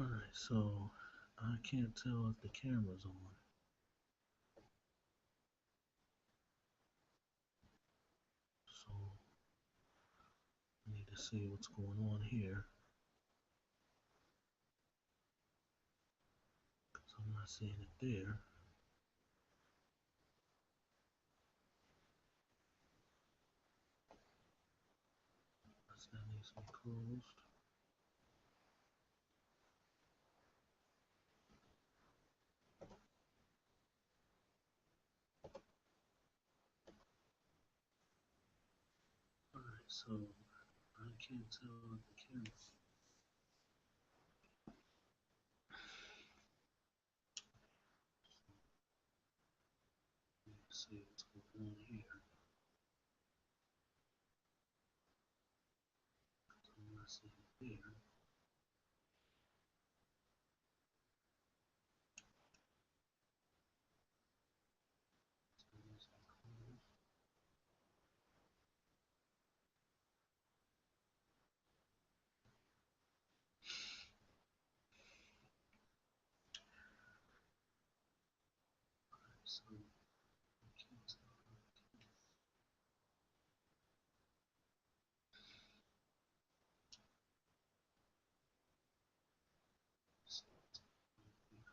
Alright, so I can't tell if the camera's on. So I need to see what's going on here because I'm not seeing it there. That needs to be closed. Alright, so I can't tell if the camera. Need to see what's going on here. I'm not seeing it there. So it needs to be closed. Alright, so I can't tell if the camera. So it's going here.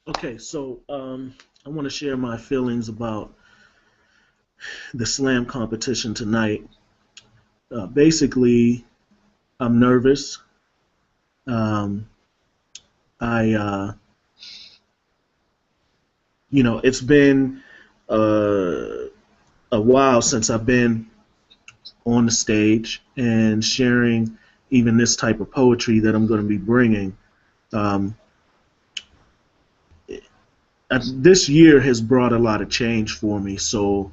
Okay, so I want to share my feelings about the slam competition tonight. Basically, I'm nervous. Um, I, it's been uh, a while since I've been on the stage and sharing even this type of poetry that I'm going to be bringing. Um, this year has brought a lot of change for me, so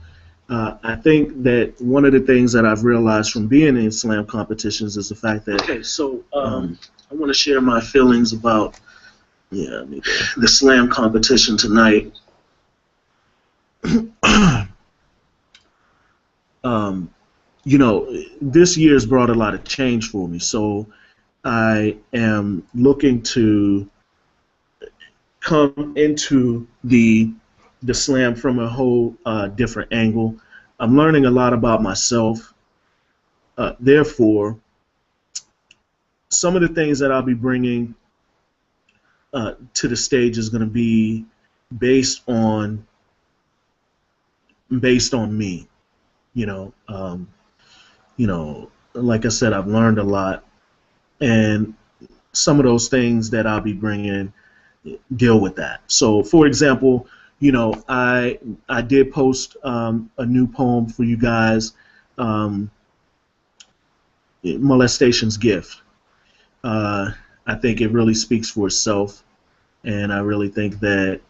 I think that one of the things that I've realized from being in slam competitions is the fact that I want to share my feelings about the slam competition tonight. um, this year's brought a lot of change for me, so I am looking to come into the slam from a whole different angle. I'm learning a lot about myself. Therefore, some of the things that I'll be bringing to the stage is going to be based on me. You know, um, like I said, I've learned a lot, and some of those things that I'll be bringing deal with that. So, for example, I did post a new poem for you guys, um, Molestation's Gift. Uh, I think it really speaks for itself, and I really think that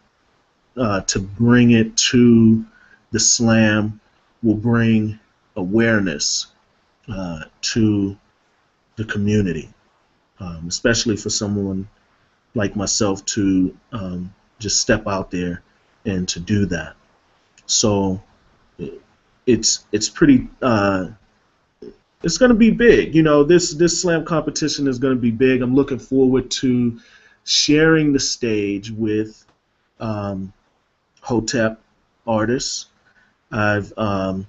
to bring it to the slam will bring awareness to the community, especially for someone like myself to just step out there and to do that. So it's pretty. It's going to be big. This slam competition is going to be big. I'm looking forward to sharing the stage with um, Hotep artists. I've um,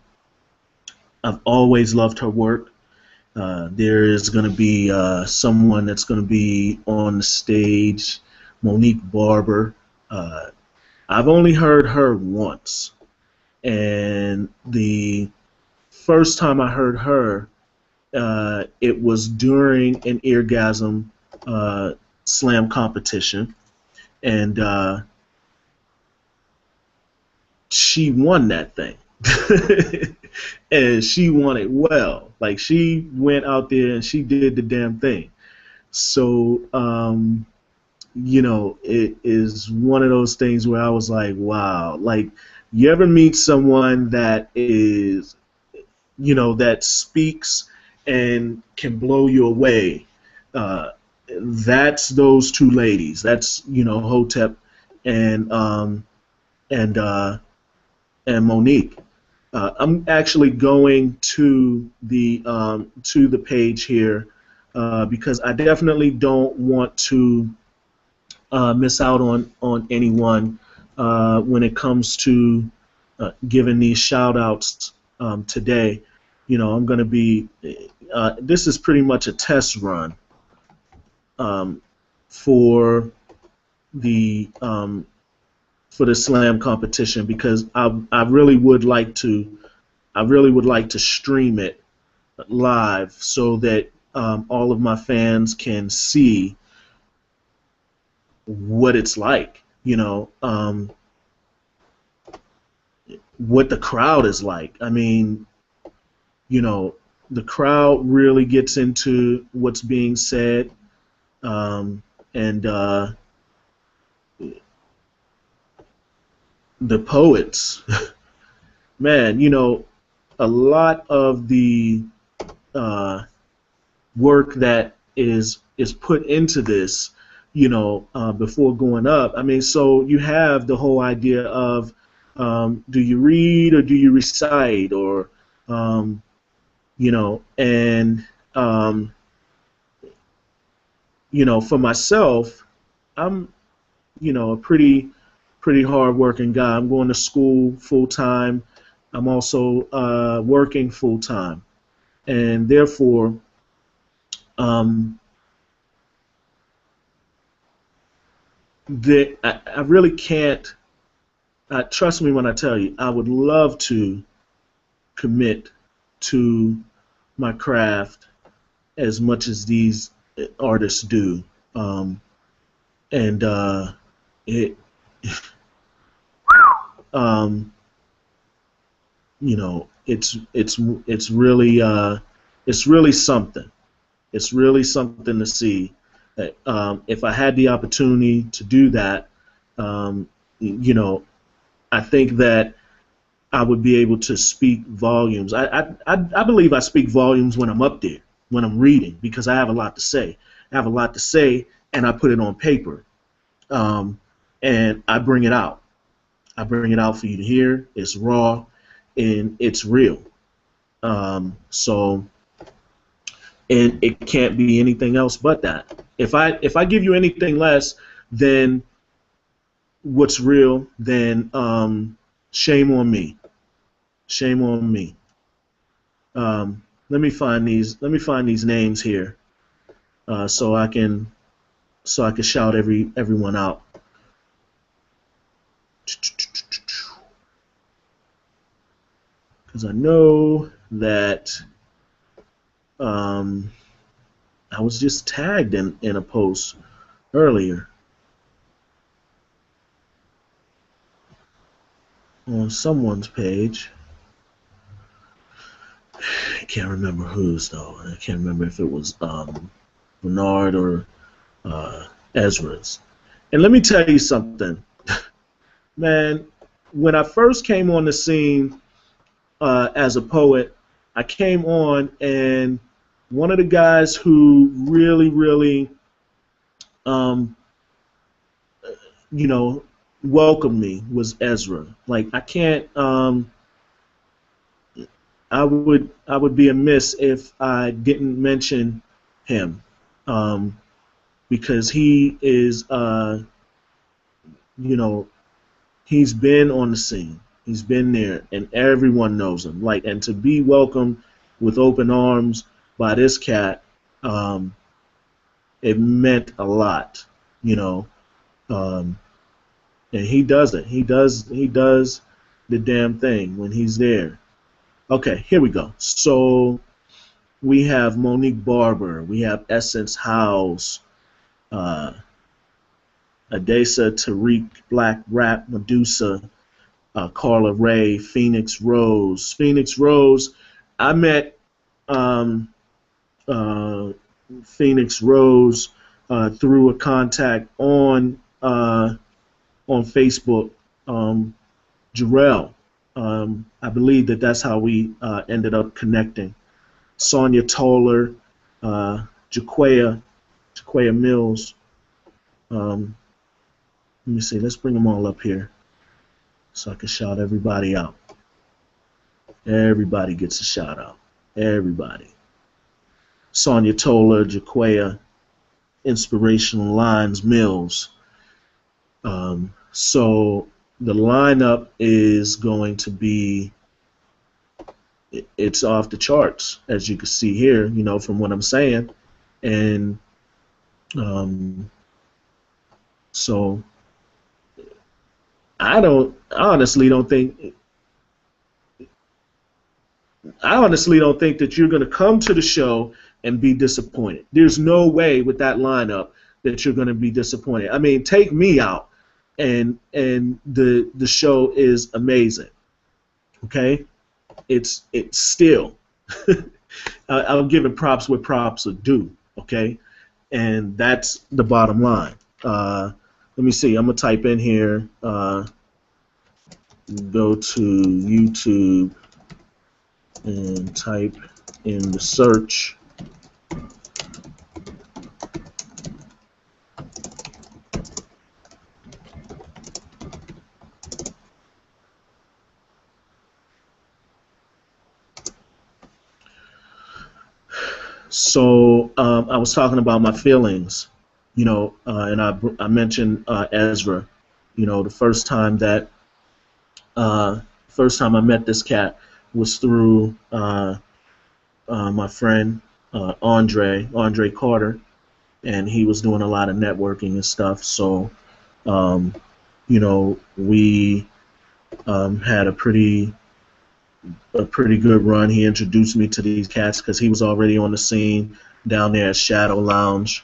I've always loved her work. There is going to be someone that's going to be on the stage, Monique Barber. Uh, I've only heard her once, and the first time I heard her, it was during an eargasm slam competition, and she won that thing. And she won it well. Like, she went out there and she did the damn thing. So, it is one of those things where I was like, wow. Like, you ever meet someone that is, that speaks and can blow you away? Uh, that's those two ladies. That's, Hotep and and uh, and Monique. I'm actually going to the page here because I definitely don't want to miss out on anyone when it comes to giving these shout outs today. You know, I'm going to be this is pretty much a test run um, for the slam competition because I really would like to stream it live so that all of my fans can see what it's like, you know, what the crowd is like. I mean, you know, the crowd really gets into what's being said, and the poets, man, you know, a lot of the uh, work that is put into this, you know, before going up. I mean, so you have the whole idea of do you read or do you recite, or you know, and you know, for myself, I'm, you know, a pretty hard working guy. I'm going to school full time. I'm also working full time, and therefore, um, I really can't. Trust me when I tell you, I would love to commit to my craft as much as these artists do, and it, um, you know, it's really something. It's really something to see. If I had the opportunity to do that, you know, I think that I would be able to speak volumes. I believe I speak volumes when I'm up there, when I'm reading, because I have a lot to say. I have a lot to say, and I put it on paper, um, and I bring it out. I bring it out for you to hear. It's raw, and it's real. So, and it can't be anything else but that. If I give you anything less than what's real, then shame on me. Shame on me. Let me find these. Let me find these names here, so I can shout everyone out. Because I know that um, I was just tagged in a post earlier on someone's page. I can't remember whose though. I can't remember if it was Bernard or Ezra's. And let me tell you something, man. When I first came on the scene as a poet, I came on, and one of the guys who really, um, you know, welcomed me was Ezra. Like I can't. I would be amiss if I didn't mention him, um, because he is, you know, he's been on the scene. He's been there, and everyone knows him. Like, and to be welcomed with open arms by this cat, um, it meant a lot, you know. Um, and he does it. He does the damn thing when he's there. Okay, here we go. So we have Monique Barber, we have Essence House, uh, Adesa Tariq, Black Rap, Medusa, Carla Ray, Phoenix Rose. Phoenix Rose, I met um, uh, Phoenix Rose through a contact on Facebook, Jarrell. I believe that's how we ended up connecting. Sonia Toller, Jaquaya Mills. Um, Let me see. Let's bring them all up here so I can shout everybody out. Everybody gets a shout out. Everybody. Sonia Tola, Jaquaya, Inspirational Lines, Mills. So the lineup is going to be, it's off the charts, as you can see here, you know, from what I'm saying. And so I honestly don't think that you're going to come to the show and be disappointed. There's no way with that lineup that you're going to be disappointed. I mean, take me out, and the show is amazing. Okay, it's still. I'm giving props where props are due. Okay, and that's the bottom line. Let me see. I'm gonna type in here. Go to YouTube and type in the search. So I was talking about my feelings, you know, and I mentioned Ezra. You know, the first time I met this cat was through my friend Andre Carter, and he was doing a lot of networking and stuff. So, you know, we had a pretty good run. He introduced me to these cats because he was already on the scene down there at Shadow Lounge.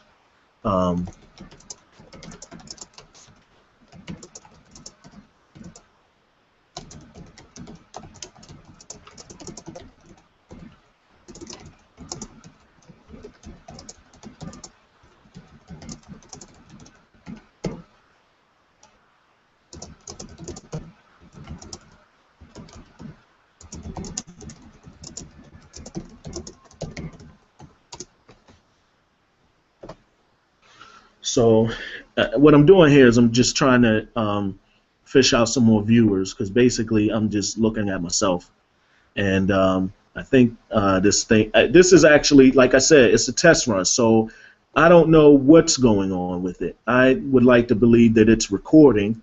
So what I'm doing here is I'm just trying to fish out some more viewers, because basically I'm just looking at myself. And I think this is actually, like I said, it's a test run. So I don't know what's going on with it. I would like to believe that it's recording.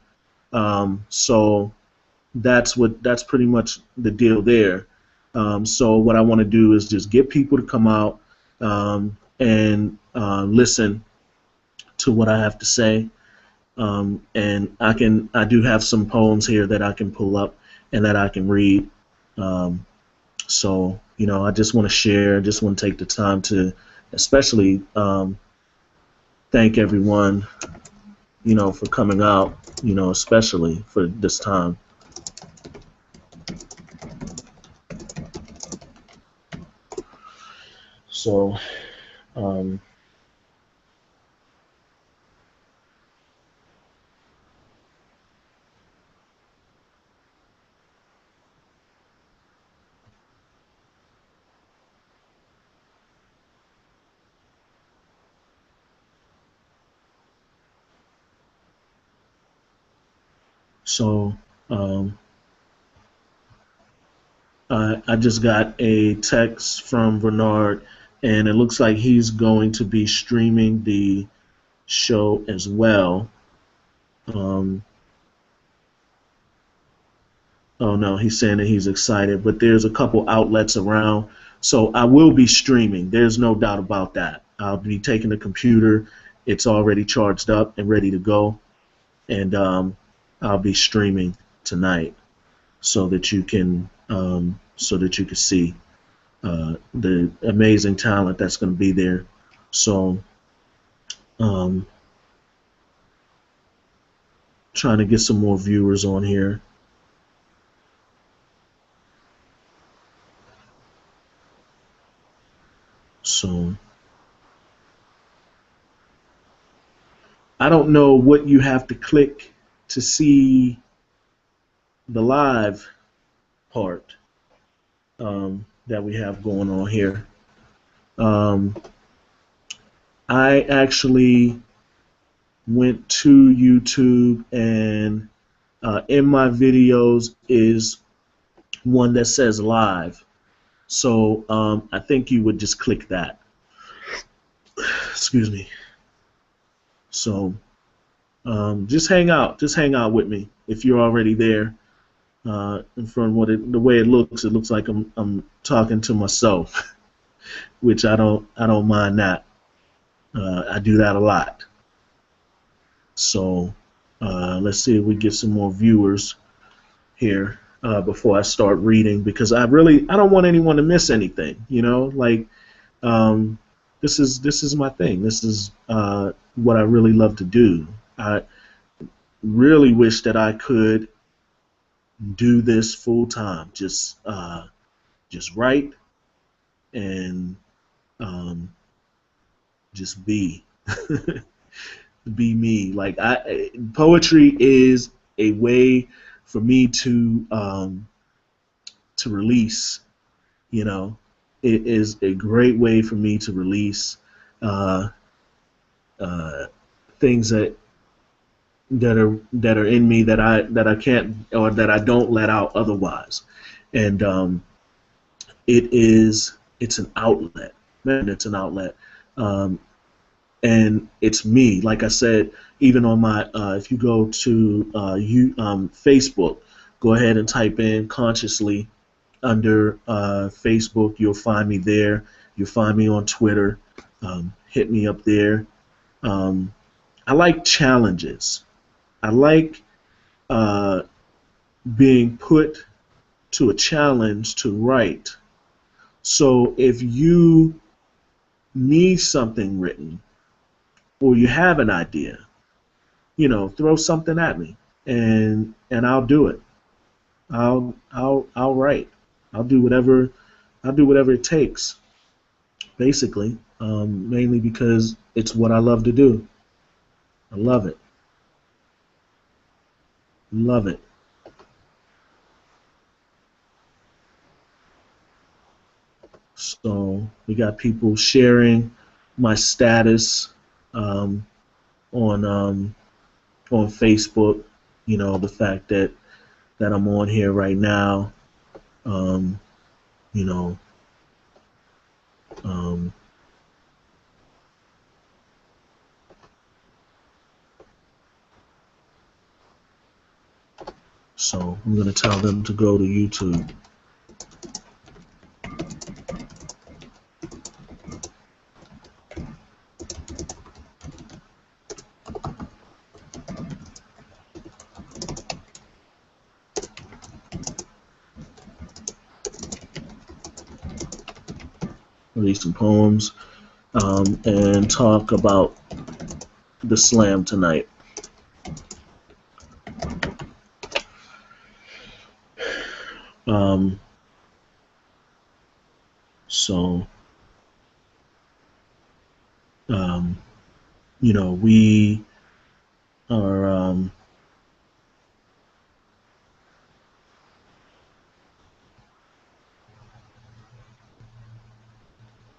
So that's pretty much the deal there. So what I want to do is just get people to come out and listen to what I have to say, and I do have some poems here that I can pull up and that I can read. So you know, I just want to share, just want to take the time to, especially thank everyone, you know, for coming out, you know, especially for this time. So. So I just got a text from Bernard, and it looks like he's going to be streaming the show as well. Oh no, he's saying that he's excited, but there's a couple outlets around, so I will be streaming. There's no doubt about that. I'll be taking the computer. It's already charged up and ready to go, and I'll be streaming tonight so that you can see the amazing talent that's going to be there. So trying to get some more viewers on here. So I don't know what you have to click to see the live part that we have going on here. I actually went to YouTube, and in my videos is one that says live. So I think you would just click that. Excuse me. So just hang out with me if you're already there. And from the way it looks like I'm talking to myself, which I don't mind that. I do that a lot. So let's see if we get some more viewers here before I start reading, because I don't want anyone to miss anything. You know, like this is my thing. This is what I really love to do. I really wish that I could do this full time. Just write and just be be me. Like poetry is a way for me to release. You know, it is a great way for me to release uh, things that are in me that I can't, or that I don't let out otherwise. And it's an outlet, man. It's an outlet. And it's me. Like I said, even on my if you go to Facebook, go ahead and type in KonciouSLea under Facebook. You'll find me there. You'll find me on Twitter. Hit me up there. I like challenges. I like being put to a challenge to write. So if you need something written, or you have an idea, you know, throw something at me, and I'll do it. I'll write. I'll do whatever it takes. Basically, mainly because it's what I love to do. I love it. Love it. So we got people sharing my status on Facebook. You know, the fact that I'm on here right now. You know, so I'm gonna tell them to go to YouTube. Read some poems and talk about the slam tonight. So, you know, we are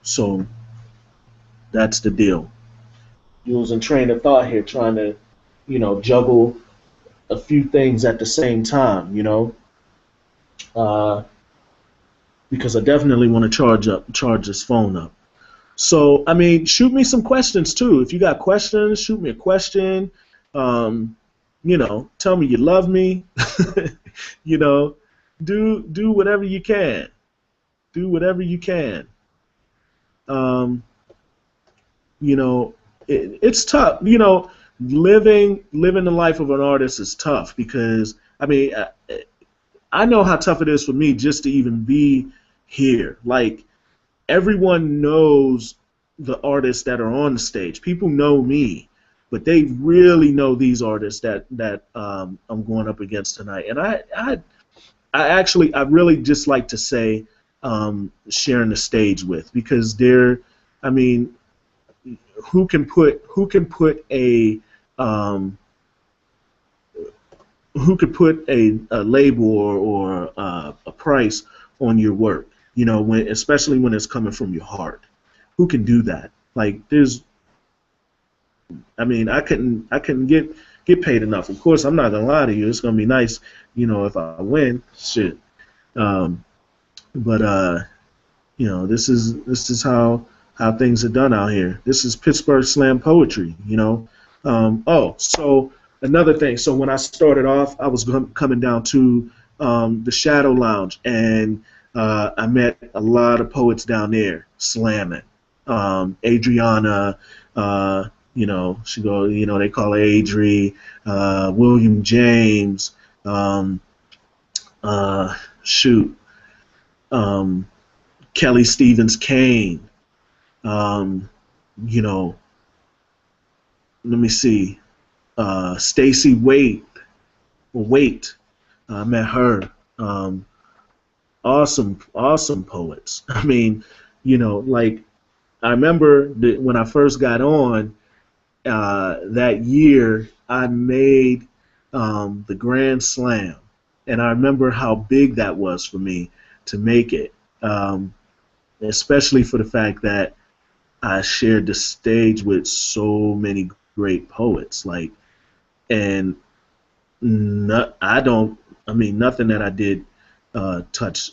so that's the deal. Using train of thought here, trying to, you know, juggle a few things at the same time, you know, because I definitely want to charge this phone up. So, I mean, shoot me some questions too. If you got questions, shoot me a question. You know, tell me you love me. You know, do whatever you can. Do whatever you can. You know, it's tough. You know, living the life of an artist is tough because I mean, I know how tough it is for me just to even be here. Like everyone knows the artists that are on the stage. People know me, but they really know these artists that I'm going up against tonight. And I really just like to say sharing the stage with, because they're, I mean, who can put a label or a price on your work, you know, when, especially when it's coming from your heart. Who can do that? Like there's, I mean, I couldn't get paid enough. Of course, I'm not gonna lie to you. It's gonna be nice, you know, if I win. Shit, Um, but this is how things are done out here. This is Pittsburgh slam poetry. Oh, so another thing. So when I started off, I was coming down to the Shadow Lounge, and I met a lot of poets down there slamming. Adriana, she go. They call her Adri. William James. Um, shoot. Um, Kelly Stevens Kane. Um, you know, Let me see. Stacy Waite. I met her. Um, awesome poets. I mean, like I remember that when I first got on that year, I made the Grand Slam, and I remember how big that was for me to make it, especially for the fact that I shared the stage with so many great poets, and I don't. I mean, nothing that I did touch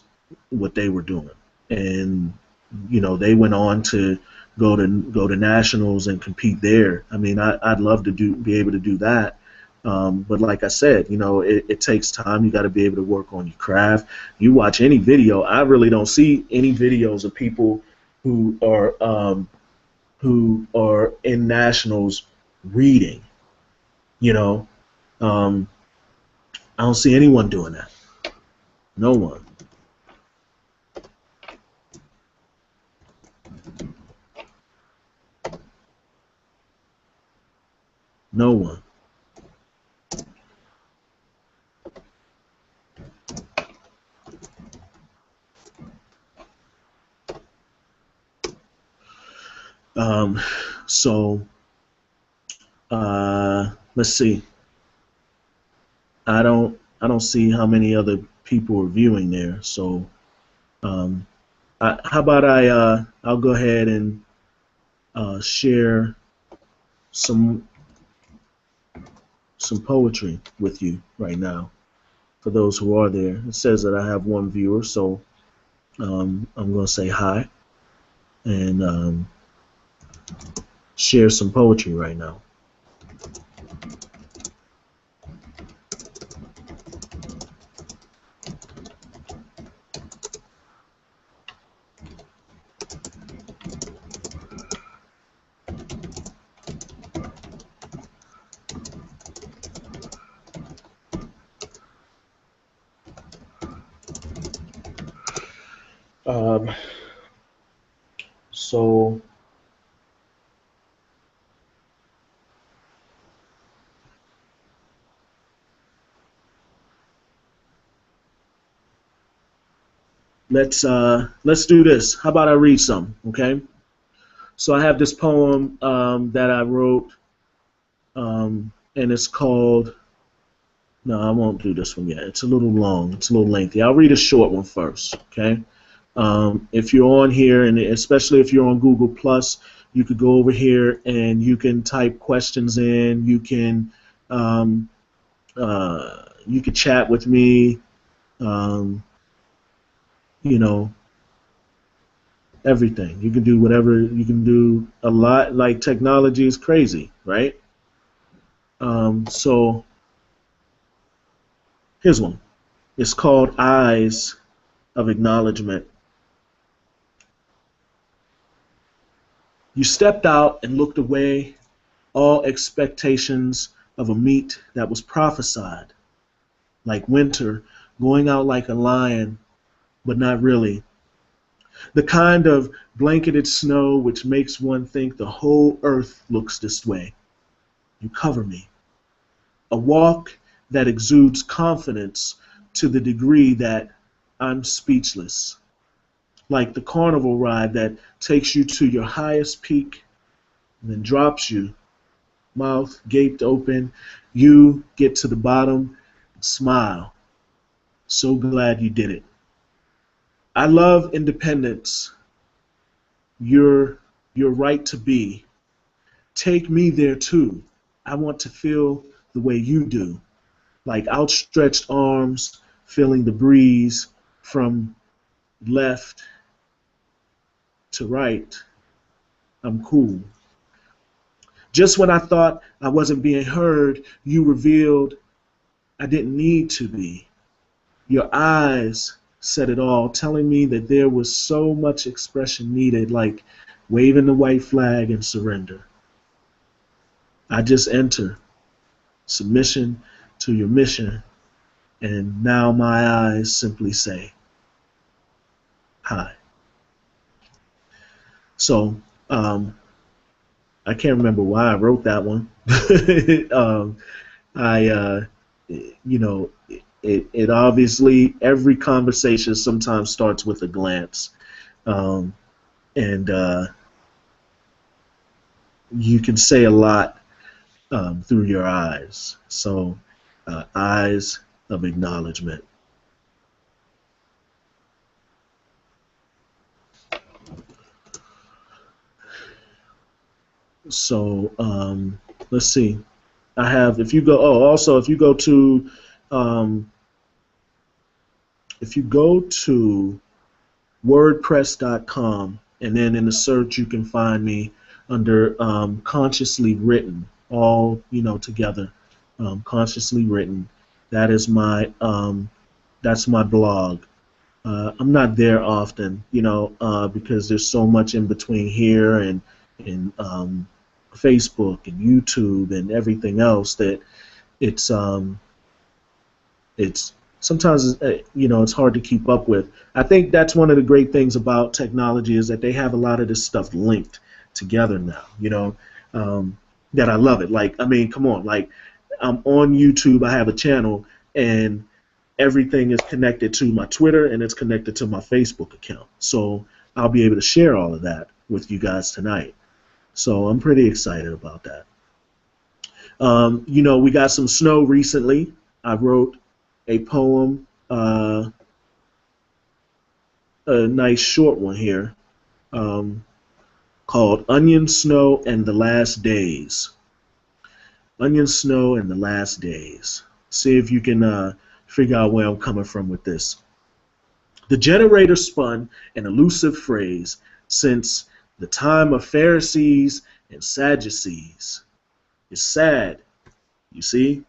what they were doing, and they went on to go to nationals and compete there. I mean, I'd love to be able to do that. But like I said, it takes time. You got to be able to work on your craft. You watch any video. I really don't see any videos of people who are in nationals reading. You know, um, I don't see anyone doing that. No one. No one. Um, so let's see. I don't see how many other people are viewing there. So um, how about I'll go ahead and share some poetry with you right now for those who are there. It says that I have one viewer, so I'm going to say hi and share some poetry right now. Um, so let's do this. How about I read some? Okay. So I have this poem that I wrote, and it's called. No, I won't do this one yet. It's a little long. It's a little lengthy. I'll read a short one first. Okay. If you're on here, and especially if you're on Google Plus, you could go over here and you can type questions in. Um, you could chat with me. Um, you know, everything. You can do whatever. You can do a lot. Like technology is crazy, right? So here's one. It's called Eyes of Acknowledgement. You stepped out and looked away, all expectations of a meet that was prophesied, like winter, going out like a lion, but not really. The kind of blanketed snow which makes one think the whole earth looks this way. You cover me. A walk that exudes confidence to the degree that I'm speechless. Like the carnival ride that takes you to your highest peak and then drops you, mouth gaped open. You get to the bottom, smile. So glad you did it. I love independence. Your right to be. Take me there too. I want to feel the way you do, like outstretched arms, feeling the breeze, from left to right, I'm cool. Just when I thought I wasn't being heard, you revealed I didn't need to be. Your eyes said it all, telling me that there was so much expression needed, like waving the white flag and surrender. I just enter, submission to your mission, and now my eyes simply say, hi. So, I can't remember why I wrote that one. I, you know, it obviously, every conversation sometimes starts with a glance. Um, and you can say a lot through your eyes. So, eyes of acknowledgement. So, let's see. I have, if you go, oh, also, um, if you go to wordpress.com, and then in the search you can find me under Consciously Written, all together. Consciously Written. That is that's my blog. I'm not there often, because there's so much in between here and Facebook and YouTube and everything else that it's it's sometimes it's hard to keep up with. I think that's one of the great things about technology is that they have a lot of this stuff linked together now. That I love it. Like, I mean, come on, like I'm on YouTube. I have a channel, and everything is connected to my Twitter and it's connected to my Facebook account. So I'll be able to share all of that with you guys tonight. So I'm pretty excited about that. We got some snow recently. I wrote a poem, a nice short one here, called Onion Snow and the Last Days. Onion Snow and the Last Days. See if you can figure out where I'm coming from with this. The generator spun an elusive phrase since the time of Pharisees and Sadducees. It's sad, you see?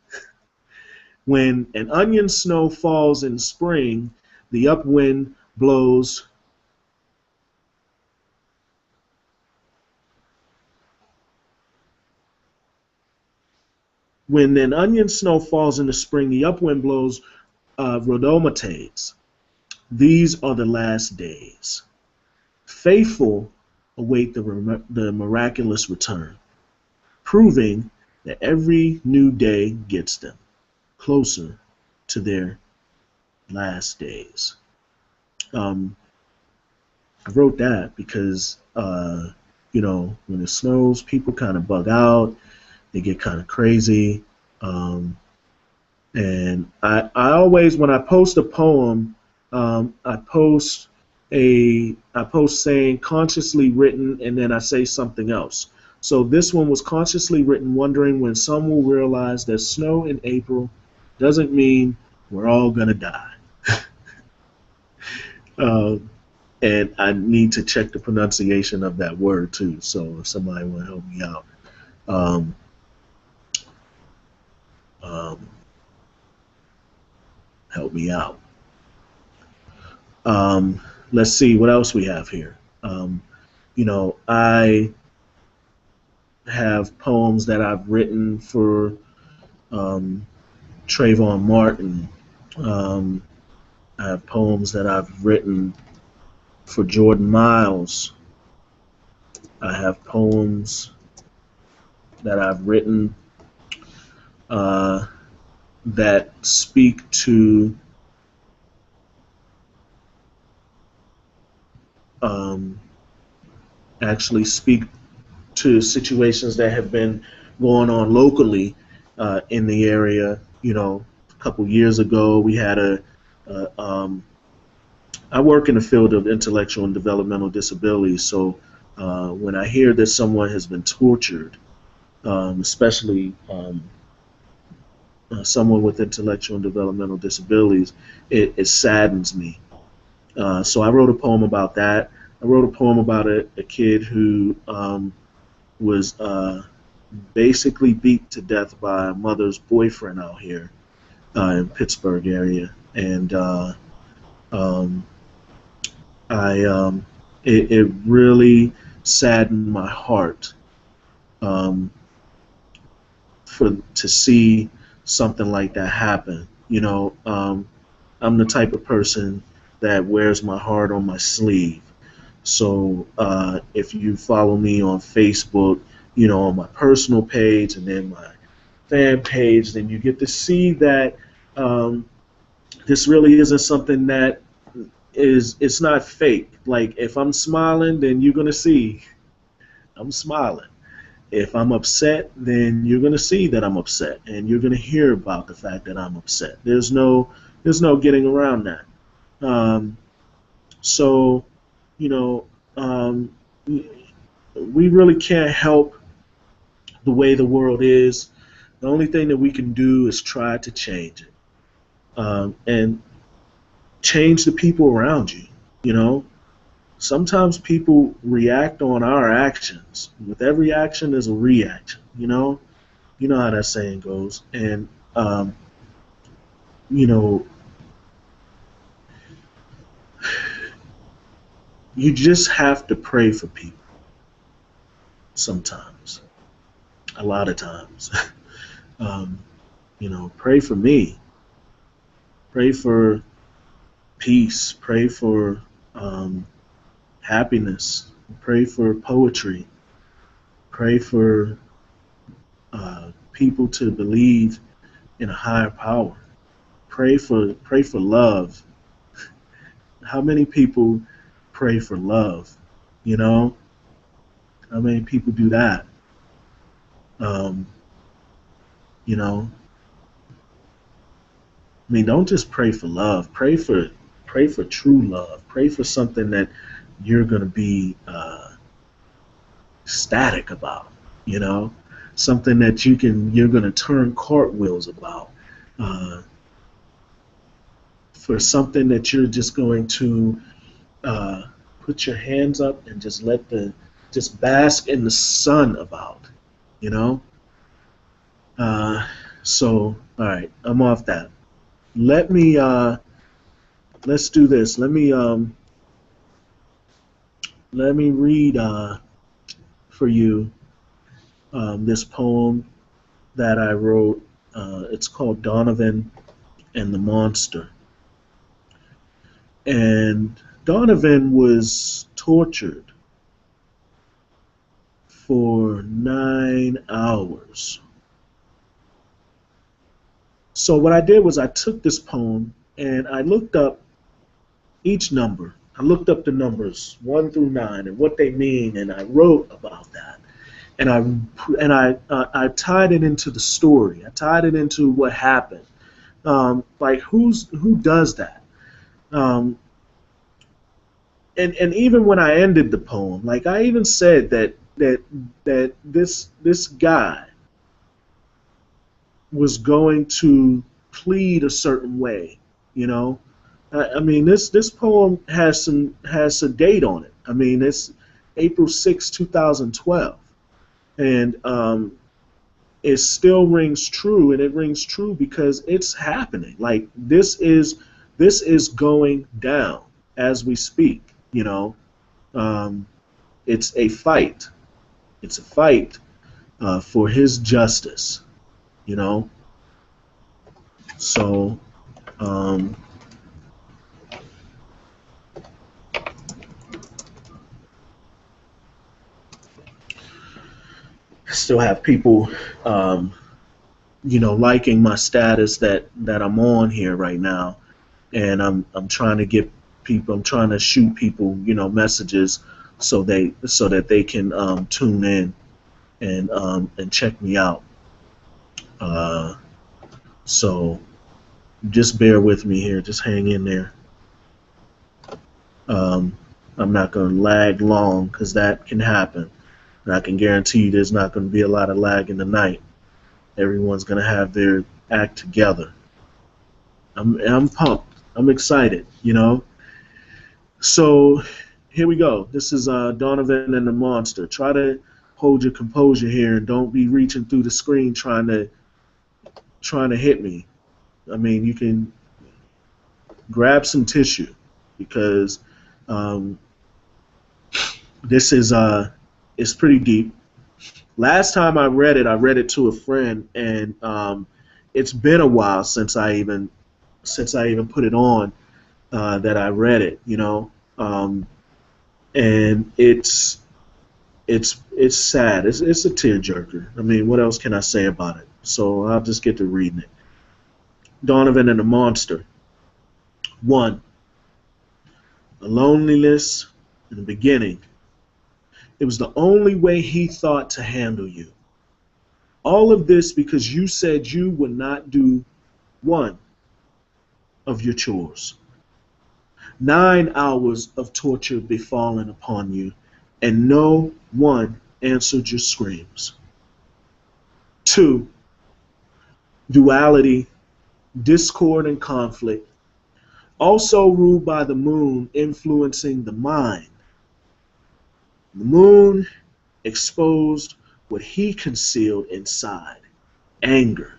When an onion snow falls in spring, the upwind blows When an onion snow falls in the spring, the upwind blows rhodomatides. These are the last days. Faithful await the miraculous return, proving that every new day gets them closer to their last days. I wrote that because, when it snows, people kind of bug out. They get kind of crazy. And I always, when I post a poem, I post saying consciously written, and then I say something else. So this one was consciously written, wondering when some will realize that snow in April doesn't mean we're all gonna die. And I need to check the pronunciation of that word too. So if somebody want to help me out, um, help me out. Let's see what else we have here. I have poems that I've written for Trayvon Martin. I have poems that I've written for Jordan Miles. I have poems that I've written that speak to actually speak to situations that have been going on locally in the area. A couple years ago, we had I work in the field of intellectual and developmental disabilities, so when I hear that someone has been tortured, especially someone with intellectual and developmental disabilities, it saddens me. So I wrote a poem about that. I wrote a poem about a kid who was basically beat to death by a mother's boyfriend out here in Pittsburgh area, and um, I it really saddened my heart um, for to see something like that happen. I'm the type of person that wears my heart on my sleeve. So if you follow me on Facebook, on my personal page and then my fan page, then you get to see that um, this really isn't something that it's not fake. Like if I'm smiling, then you're gonna see I'm smiling. If I'm upset, then you're gonna see that I'm upset, and you're gonna hear about the fact that I'm upset. There's no getting around that. Um, so, you know, um, we really can't help the way the world is. The only thing that we can do is try to change it, and change the people around you. You know, sometimes people react on our actions. With every action, there's a reaction. You know how that saying goes, and um, you know, you just have to pray for people sometimes, a lot of times. um, pray for me, pray for peace, pray for um, happiness, pray for poetry, pray for people to believe in a higher power. Pray for love. How many people pray for love? You know, how many people do that? Um, you know, I mean, don't just pray for love. Pray for true love. Pray for something that you're gonna be static about. You know, something that you're gonna turn cartwheels about. Uh, for something that you're just going to uh, put your hands up and just bask in the sun about. You know. So all right, I'm off that. Let me let's do this. Let me read for you this poem that I wrote. It's called Donovan and the Monster. And Donovan was tortured for 9 hours. So what I did was I took this poem and I looked up each number. I looked up the numbers 1 through 9 and what they mean, and I wrote about that. And I tied it into the story. I tied it into what happened. Like who does that? Um, and even when I ended the poem, like I even said that this guy was going to plead a certain way. You know, I mean this poem has a date on it. I mean it's April 6, 2012, and it still rings true, and it rings true because it's happening. Like this is going down as we speak. Um, it's a fight. It's a fight for his justice. You know, so um, I still have people, liking my status that I'm on here right now, and I'm trying to get people. I'm trying to shoot people, messages so that they can tune in and check me out. Uh, so just bear with me here. Just hang in there. Um, I'm not going to lag long because that can happen. And I can guarantee you there's not going to be a lot of lag in the night. Everyone's going to have their act together. I'm pumped. I'm excited. So here we go. This is Donovan and the Monster. Try to hold your composure here and don't be reaching through the screen trying to hit me. I mean, you can grab some tissue because um, this is it's pretty deep. Last time I read it to a friend, and it's been a while since I even put it on that I read it. And it's sad. It's a tearjerker. I mean, what else can I say about it? So I'll just get to reading it. Donovan and the Monster. 1. The loneliness in the beginning. It was the only way he thought to handle you. All of this because you said you would not do one of your chores. 9 hours of torture befallen upon you, and no one answered your screams. 2. Duality, discord, and conflict, also ruled by the moon influencing the mind. The moon exposed what he concealed inside, anger.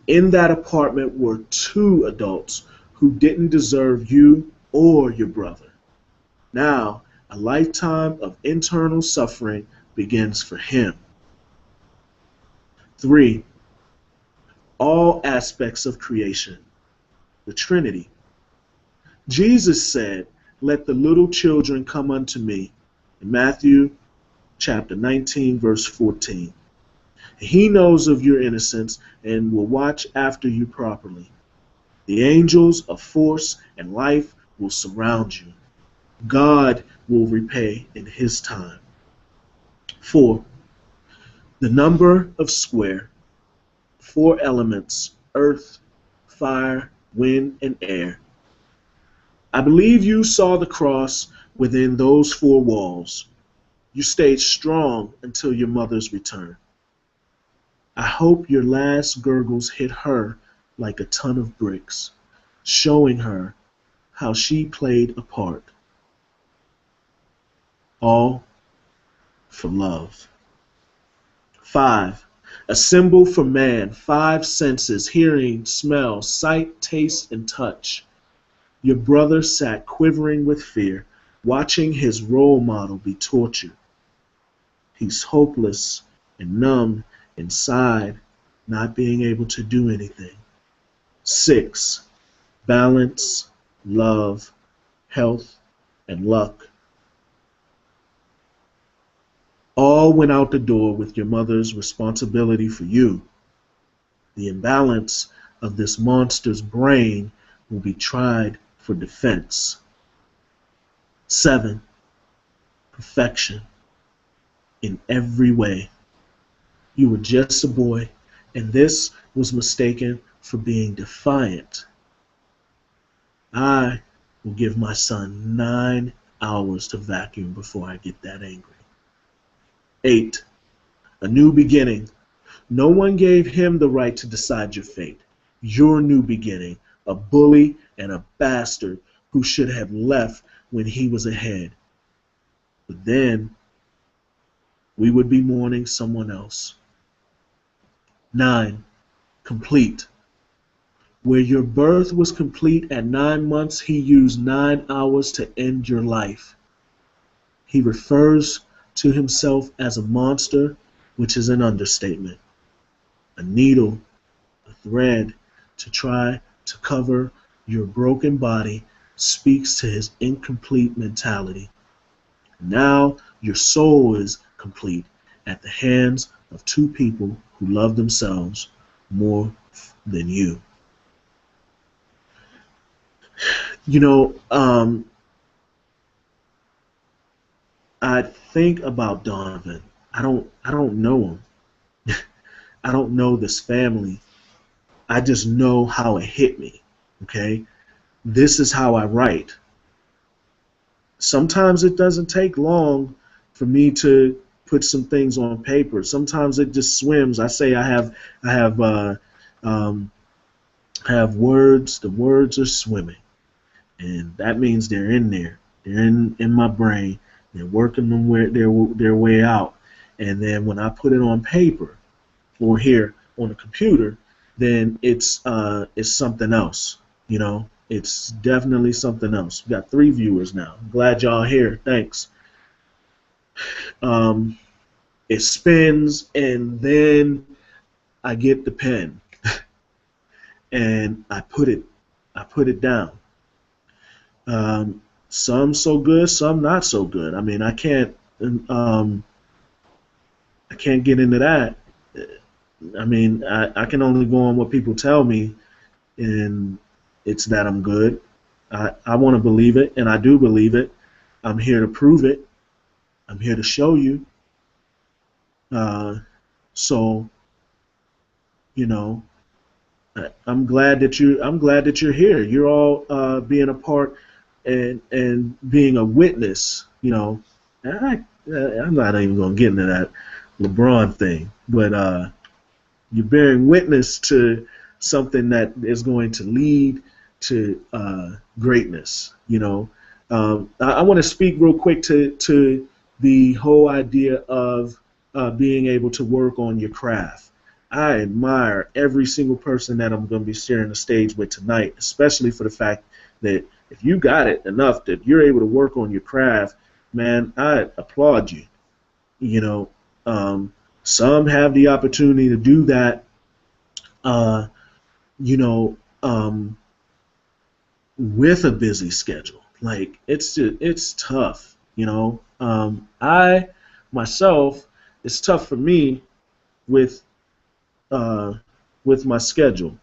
In that apartment were 2 adults who didn't deserve you or your brother. Now, a lifetime of internal suffering begins for him. 3. All aspects of creation, the Trinity. Jesus said, "Let the little children come unto me," in Matthew chapter 19, verse 14. He knows of your innocence and will watch after you properly. The angels of force and life will surround you. God will repay in his time. 4. The number of square, 4 elements, earth, fire, wind, and air. I believe you saw the cross within those 4 walls. You stayed strong until your mother's return. I hope your last gurgles hit her like a ton of bricks, showing her how she played a part. All for love. 5. A symbol for man, 5 senses, hearing, smell, sight, taste, and touch. Your brother sat quivering with fear, watching his role model be tortured. He's hopeless and numb inside, not being able to do anything. 6. Balance, love, health, and luck. All went out the door with your mother's responsibility for you. The imbalance of this monster's brain will be tried for defense. 7. Perfection in every way. You were just a boy, and this was mistaken for being defiant. I will give my son 9 hours to vacuum before I get that angry. 8. A new beginning. No one gave him the right to decide your fate. Your new beginning, a bully and a bastard who should have left when he was ahead. But then we would be mourning someone else. 9. Complete. Where your birth was complete at 9 months, he used 9 hours to end your life. He refers to himself as a monster, which is an understatement. A needle, a thread to try to cover your broken body speaks to his incomplete mentality. Now your soul is complete at the hands of 2 people who love themselves more than you. You know, I think about Donovan. I don't know him. I don't know this family. I just know how it hit me. Okay? This is how I write. Sometimes it doesn't take long for me to put some things on paper. Sometimes it just swims. I say I have words. The words are swimming. and that means they're in there. They're in my brain. They're working them their way out, and then when I put it on paper or here on the computer, then it's something else. You know, it's definitely something else. We got 3 viewers now. I'm glad y'all here. Thanks. Um, it spins, and then I get the pen and I put it down. Some so good, some not so good. I mean, um, I can't get into that. I mean, I can only go on what people tell me, and it's that I'm good. I want to believe it, and I do believe it. I'm here to prove it. I'm here to show you. Uh, so, you know, I'm glad that you're here. You're all being a part and being a witness. You know, I'm not even gonna get into that LeBron thing, but you're bearing witness to something that is going to lead to greatness. You know, I want to speak real quick to the whole idea of being able to work on your craft. I admire every single person that I'm going to be sharing the stage with tonight, especially for the fact that if you got it enough that you're able to work on your craft, man, I applaud you. You know, some have the opportunity to do that, uh, you know, with a busy schedule. Like it's tough, you know. I myself, it's tough for me with uh, with my schedule.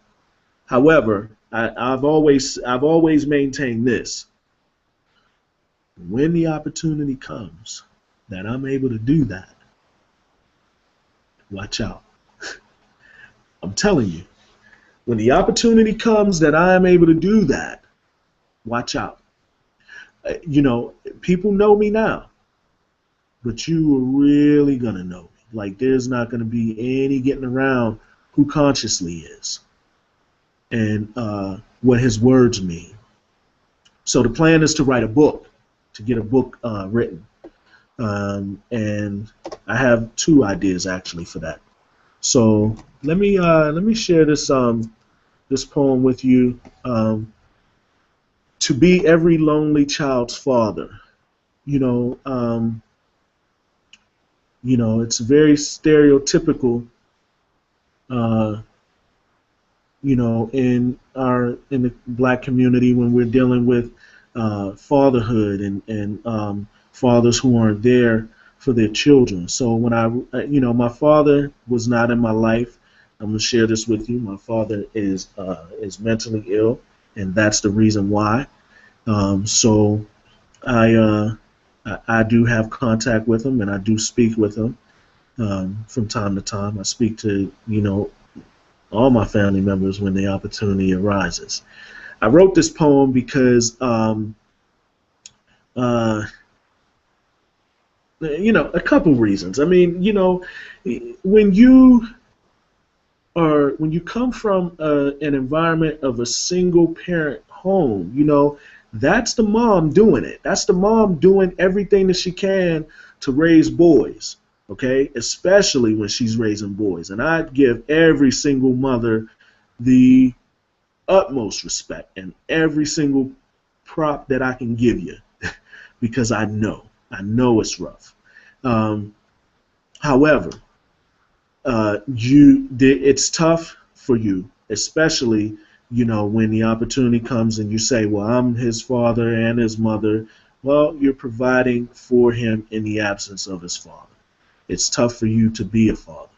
However, I've always maintained this: when the opportunity comes that I'm able to do that, watch out. I'm telling you, when the opportunity comes that I am able to do that, watch out. You know, people know me now, but you are really gonna know me. Like there's not gonna be any getting around who KonciouSLea is and what his words mean. So the plan is to write a book, to get a book written, and I have 2 ideas actually for that. So let me share this poem with you. To be every lonely child's father. You know, it's very stereotypical. Uh, in the black community when we're dealing with fatherhood and fathers who aren't there for their children. So when my father was not in my life. I'm gonna share this with you. My father is mentally ill, and that's the reason why. So I do have contact with him, and I do speak with him from time to time. I speak to all my family members when the opportunity arises. I wrote this poem because uh, a couple reasons. I mean, when you when you come from an environment of a single parent home, that's the mom doing it. That's the mom doing everything that she can to raise boys, okay? Especially when she's raising boys. And I give every single mother the utmost respect and every single prop that I can give you because I know it's rough. However, it's tough for you, especially when the opportunity comes and you say, well, I'm his father and his mother. Well, you're providing for him in the absence of his father. It's tough for you to be a father.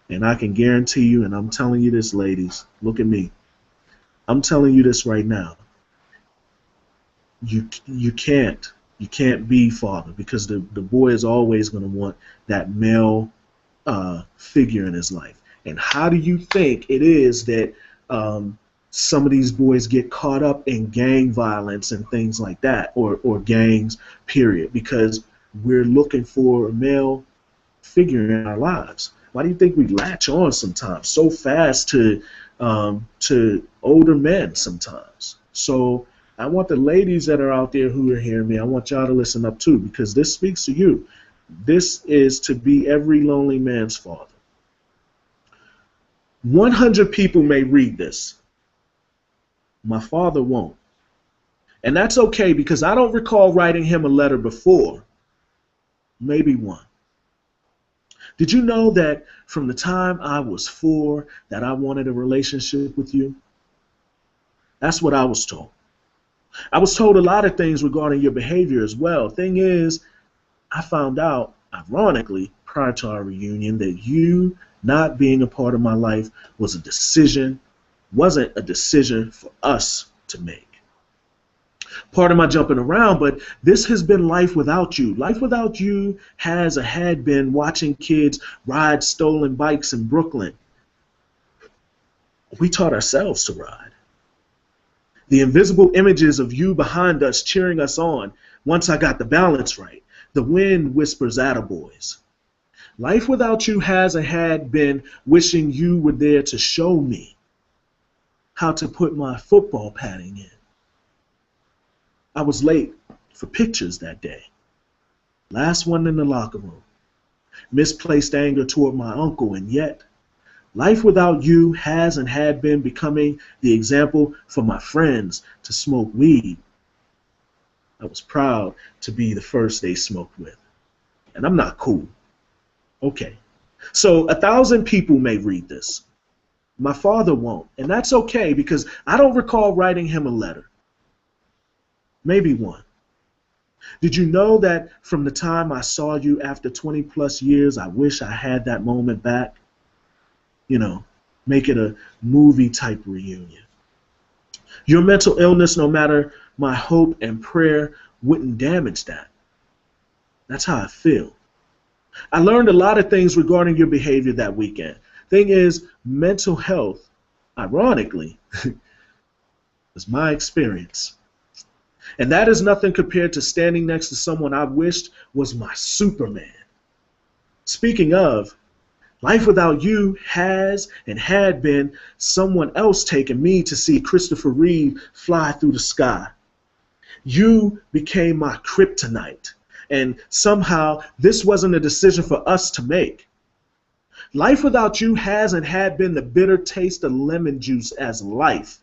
And I can guarantee you, and I'm telling you this, ladies, look at me. I'm telling you this right now. You can't be father because the boy is always going to want that male figure in his life. And how do you think it is that some of these boys get caught up in gang violence and things like that, or gangs, period? Because we're looking for a male figure in our lives. Why do you think we latch on sometimes so fast to older men sometimes? So I want the ladies that are out there who are hearing me, I want y'all to listen up too, because this speaks to you. This is to be every lonely man's father. 100 people may read this. My father won't. And that's okay, because I don't recall writing him a letter before. Maybe one. Did you know that from the time I was 4 that I wanted a relationship with you? That's what I was told. I was told a lot of things regarding your behavior as well. Thing is, I found out, ironically, prior to our reunion, that you not being a part of my life wasn't a decision for us to make. Part of my jumping around, but this has been life without you. Life without you had been watching kids ride stolen bikes in Brooklyn. We taught ourselves to ride. The invisible images of you behind us cheering us on once I got the balance right. The wind whispers attaboys. Life without you had been wishing you were there to show me how to put my football padding in. I was late for pictures that day. Last one in the locker room. Misplaced anger toward my uncle, and yet life without you had been becoming the example for my friends to smoke weed. I was proud to be the first they smoked with. And I'm not cool. Okay. So 1,000 people may read this. My father won't. And that's okay, because I don't recall writing him a letter. Maybe one. Did you know that from the time I saw you after 20 plus years, I wish I had that moment back? You know, make it a movie type reunion. Your mental illness, no matter my hope and prayer, wouldn't damage that. That's how I feel. I learned a lot of things regarding your behavior that weekend. Thing is, mental health, ironically, is my experience. And that is nothing compared to standing next to someone I wished was my Superman. Speaking of, life without you had been someone else taking me to see Christopher Reeve fly through the sky. You became my kryptonite, and somehow this wasn't a decision for us to make. Life without you had been the bitter taste of lemon juice as life,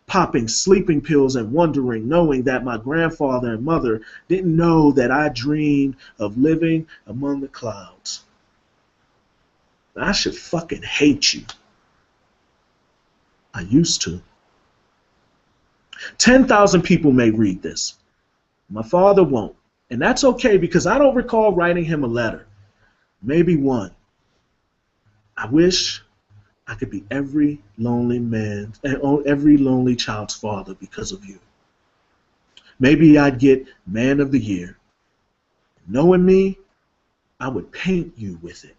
popping sleeping pills and wondering, knowing that my grandfather and mother didn't know that I dreamed of living among the clouds. I should fucking hate you. I used to. 10,000 people may read this. My father won't. And that's okay, because I don't recall writing him a letter. Maybe one. I wish I could be every lonely man and every lonely child's father because of you. Maybe I'd get Man of the Year. Knowing me, I would paint you with it.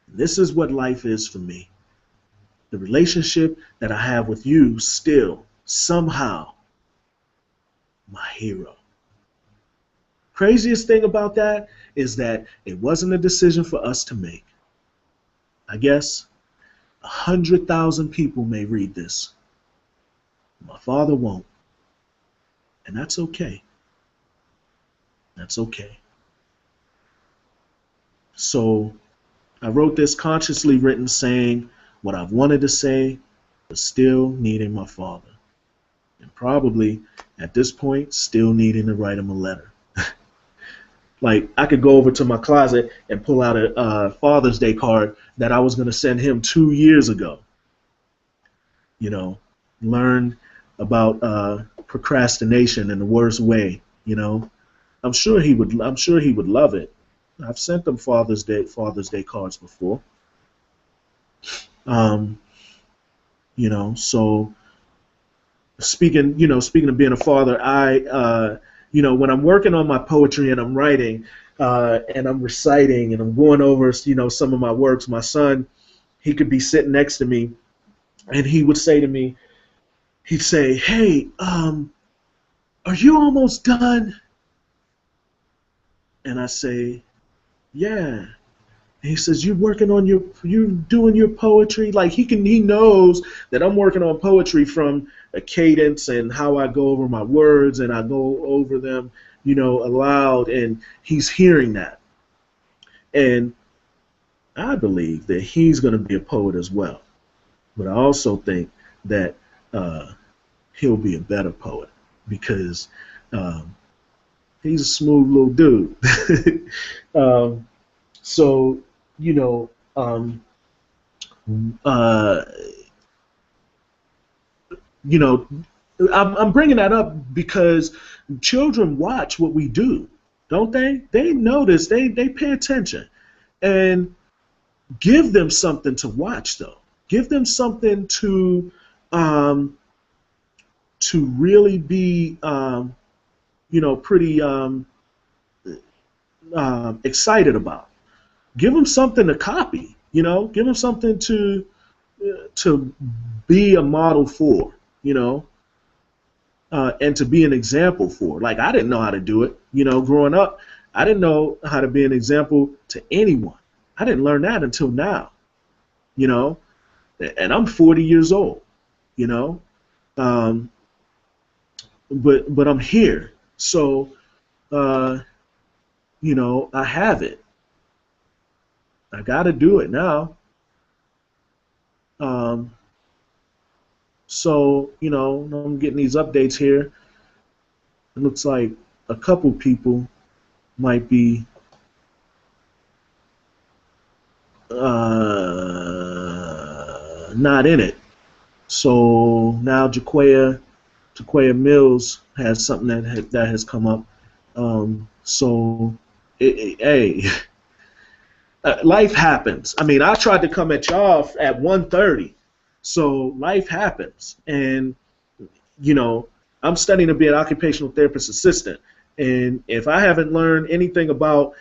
This is what life is for me. The relationship that I have with you still, somehow, my hero. Craziest thing about that is that it wasn't a decision for us to make. I guess 100,000 people may read this. My father won't. And that's okay. That's okay. So I wrote this consciously written, saying what I've wanted to say, but still needing my father. And probably, at this point, still needing to write him a letter. Like, I could go over to my closet and pull out a Father's Day card that I was going to send him 2 years ago. You know, learn about procrastination in the worst way. You know, I'm sure he would love it. I've sent them Father's Day cards before. You know, so speaking of being a father, I when I'm working on my poetry and I'm writing and I'm reciting and I'm going over, some of my works, my son, he could be sitting next to me and he would say to me, he'd say, "Hey, are you almost done?" And I say, "Yeah, And he says, you doing your poetry? Like he knows that I'm working on poetry from a cadence and how I go over my words and I go over them, aloud, and he's hearing that. And I believe that he's going to be a poet as well. But I also think that he'll be a better poet because um, he's a smooth little dude. um, so, you know, um, uh, you know, I'm bringing that up because children watch what we do, don't they? They notice, they pay attention, and give them something to watch though. Give them something um, to really be, pretty excited about. Give them something to copy. Give them something to be a model for. You know, and to be an example for. Like I didn't know how to do it. Growing up, I didn't know how to be an example to anyone. I didn't learn that until now. You know, and I'm 40 years old. You know, um, but I'm here. So uh, I have it. I got to do it now. Um, so I'm getting these updates here. It looks like a couple people might be not in it. So now Jaquaya Mills has something that has come up. Hey, life happens. I mean, I tried to come at y'all at 1:30, so life happens. And I'm studying to be an occupational therapist assistant. And if I haven't learned anything about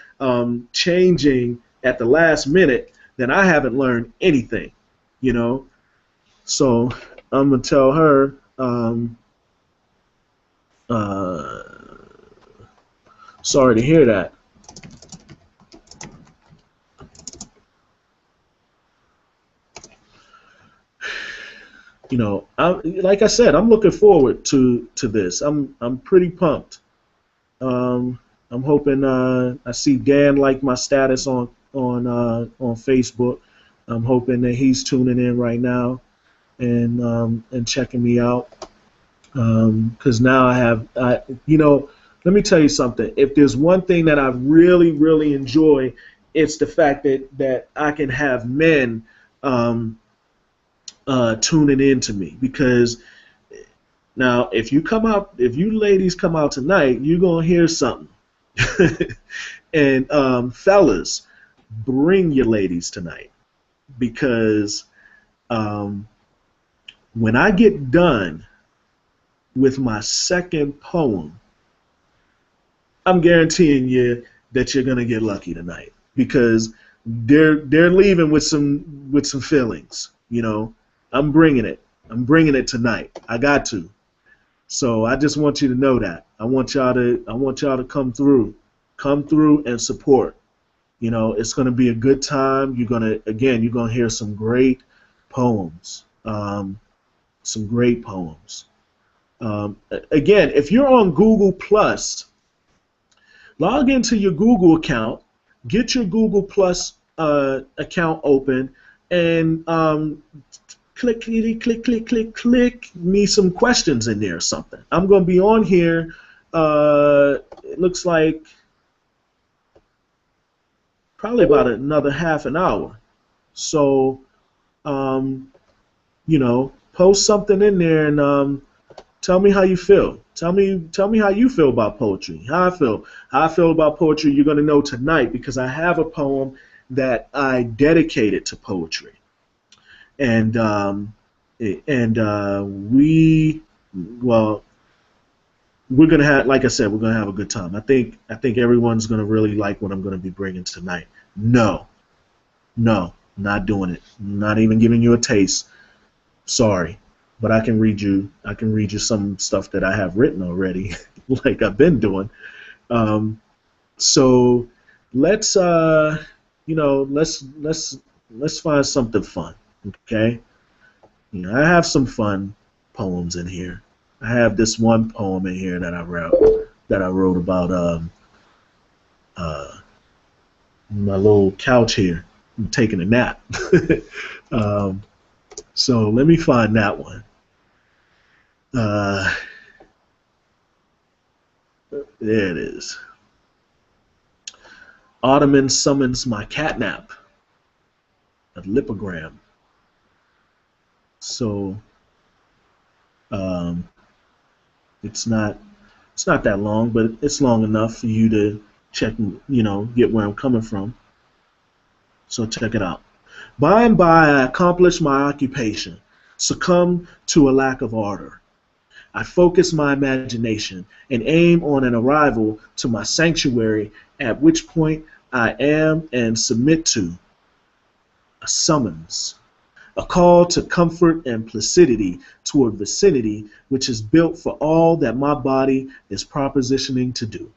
changing at the last minute, then I haven't learned anything. You know, so I'm gonna tell her. Uh, Sorry to hear that. Like I said, I'm looking forward to this. I'm pretty pumped. I'm hoping I see Dan like my status on Facebook. I'm hoping that he's tuning in right now and checking me out. Because now let me tell you something. If there's one thing that I really, really enjoy, it's the fact that I can have men tuning in to me. Because now, if you ladies come out tonight, you're gonna hear something. And fellas, bring your ladies tonight because when I get done with my second poem, I'm guaranteeing you that you're gonna get lucky tonight because they're leaving with some feelings. I'm bringing it. I'm bringing it tonight. I got to. So I just want you to know that. I want y'all to come through and support. It's gonna be a good time. You're gonna hear some great poems. Some great poems. Again, if you're on Google Plus, log into your Google account, get your Google Plus account open, and click me some questions in there or something. I'm going to be on here, it looks like probably about another half an hour. So, post something in there and tell me how you feel. Tell me how you feel about poetry. How I feel about poetry. You're gonna know tonight because I have a poem that I dedicated to poetry, and we're gonna have, like I said, we're gonna have a good time. I think everyone's gonna really like what I'm gonna be bringing tonight. No, not doing it. Not even giving you a taste. Sorry. But I can read you some stuff that I have written already, like I've been doing. So let's let's find something fun. Okay. I have some fun poems in here. I have this one poem in here that I wrote about uh, my little couch here. I'm taking a nap. um, so let me find that one. Uh, there it is. Ottoman summons my catnap. A lipogram. So um, it's not it's not that long, but it's long enough for you to check, get where I'm coming from. So check it out. By and by, I accomplish my occupation, succumb to a lack of ardor. I focus my imagination and aim on an arrival to my sanctuary, at which point I am and submit to a summons, a call to comfort and placidity toward vicinity which is built for all that my body is propositioning to do.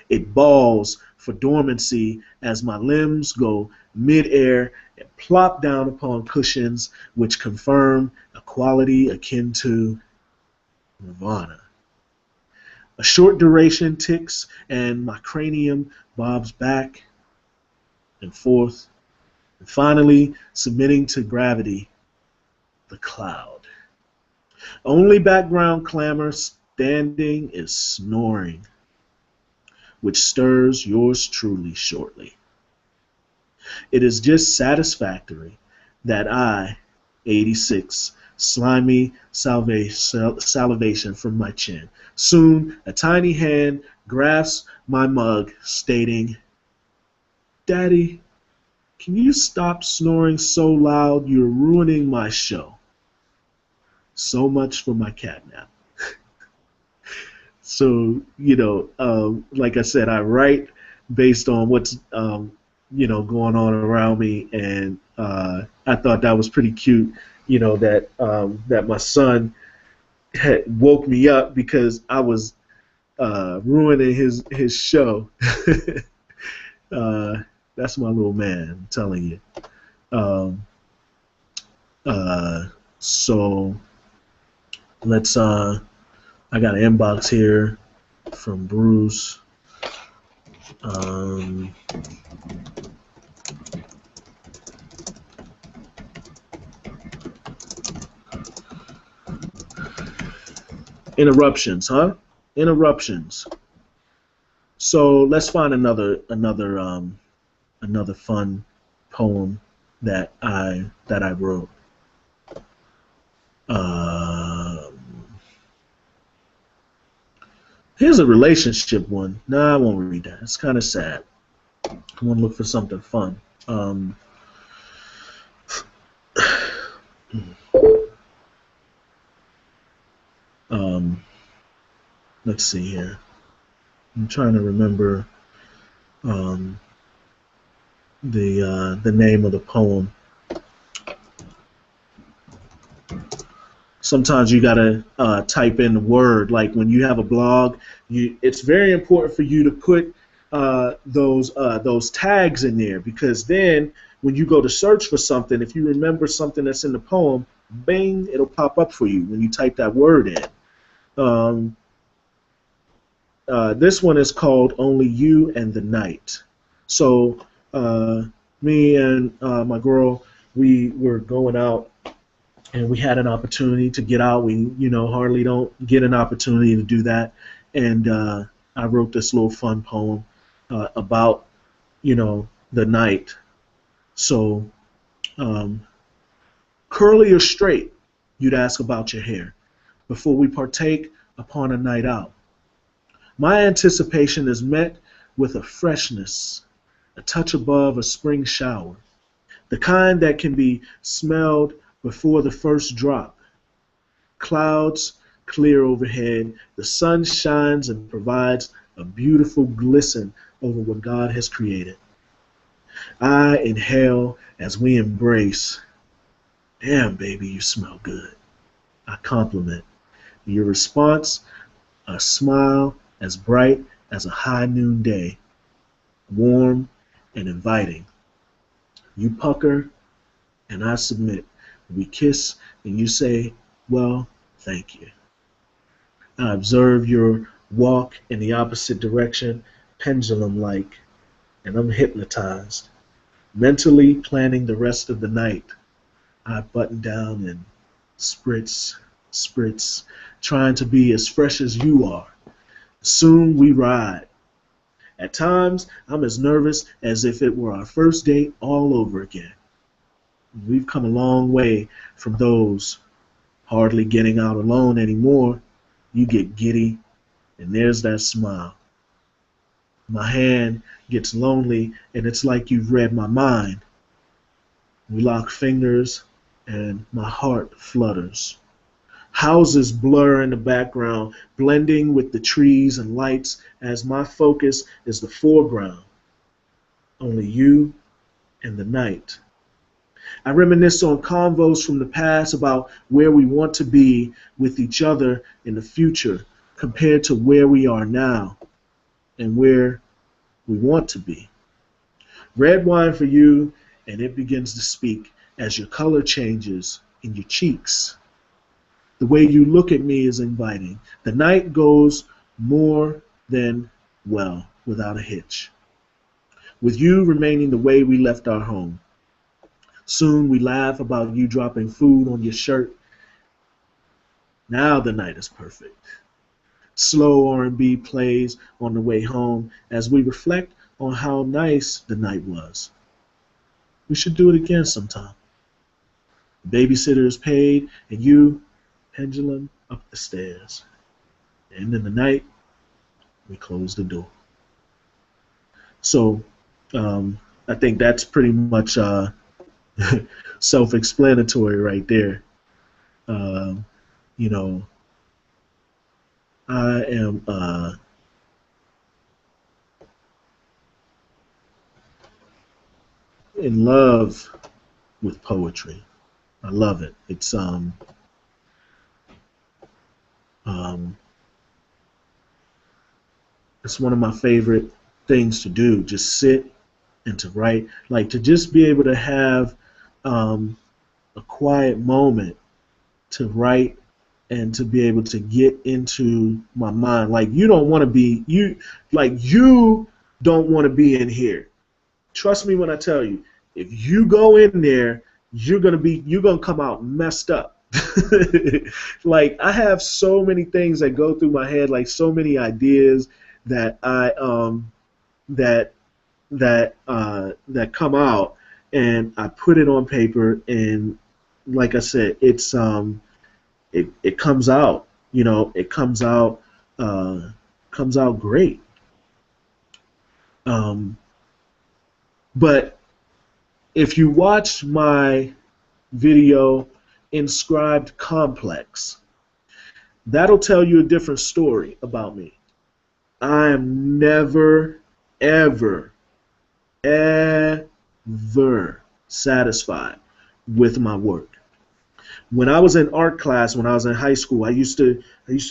It bawls for dormancy as my limbs go mid-air and plop down upon cushions which confirm a quality akin to nirvana. A short duration ticks and my cranium bobs back and forth, and finally submitting to gravity, the cloud. Only background clamor standing is snoring, which stirs yours truly shortly. It is just satisfactory that I, 86, slimy salivation from my chin. Soon a tiny hand grasps my mug, stating, "Daddy, can you stop snoring so loud? You're ruining my show." So much for my catnap. So, like I said, I write based on what's, going on around me, and I thought that was pretty cute, that my son had woke me up because I was ruining his show. That's my little man, I'm telling you. So let's I got an inbox here from Bruce. Interruptions, huh? Interruptions. So let's find another fun poem that I wrote. Here's a relationship one. Nah, I won't read that. It's kind of sad. I want to look for something fun. Let's see here. I'm trying to remember the name of the poem. Sometimes you gotta type in the word. Like when you have a blog, it's very important for you to put those tags in there, because then when you go to search for something, if you remember something that's in the poem, bing, it'll pop up for you when you type that word in. This one is called "Only You and the Night." So me and my girl, we were going out, and we had an opportunity to get out. We, hardly don't get an opportunity to do that. And I wrote this little fun poem about, the night. So, curly or straight, you'd ask about your hair before we partake upon a night out. My anticipation is met with a freshness, a touch above a spring shower, the kind that can be smelled before the first drop. Clouds clear overhead, the sun shines and provides a beautiful glisten over what God has created. I inhale as we embrace. "Damn, baby, you smell good." I compliment. Your response, a smile as bright as a high noon day, warm and inviting. You pucker and I submit. We kiss and you say, well, thank you. I observe your walk in the opposite direction, pendulum like, and I'm hypnotized. Mentally planning the rest of the night. I button down and spritz, spritz, trying to be as fresh as you are. Soon we ride. At times, I'm as nervous as if it were our first date all over again. We've come a long way from those hardly getting out alone anymore. You get giddy, and there's that smile. My hand gets lonely, and it's like you've read my mind. We lock fingers, and my heart flutters. Houses blur in the background, blending with the trees and lights as my focus is the foreground. Only you and the night. I reminisce on convos from the past about where we want to be with each other in the future compared to where we are now and where we want to be. Red wine for you, and it begins to speak as your color changes in your cheeks. The way you look at me is inviting. The night goes more than well without a hitch. With you remaining the way we left our home. Soon we laugh about you dropping food on your shirt. Now the night is perfect. Slow R&B plays on the way home as we reflect on how nice the night was. We should do it again sometime. The babysitter is paid and you pendulum up the stairs. And in the night, we close the door. So I think that's pretty much self-explanatory right there. You know, I am in love with poetry. I love it. It's one of my favorite things to do. Just sit and to write, like to just be able to have a quiet moment to write and to be able to get into my mind. Like you don't want to be you don't want to be in here. Trust me when I tell you, if you go in there, you're gonna come out messed up. Like I have so many things that go through my head, like so many ideas that that come out, and I put it on paper, and like I said, it comes out, it comes out great. But if you watch my video Inscribed Complex, that'll tell you a different story about me. I am never, ever, ever satisfied with my work. When I was in art class, when I was in high school, I used to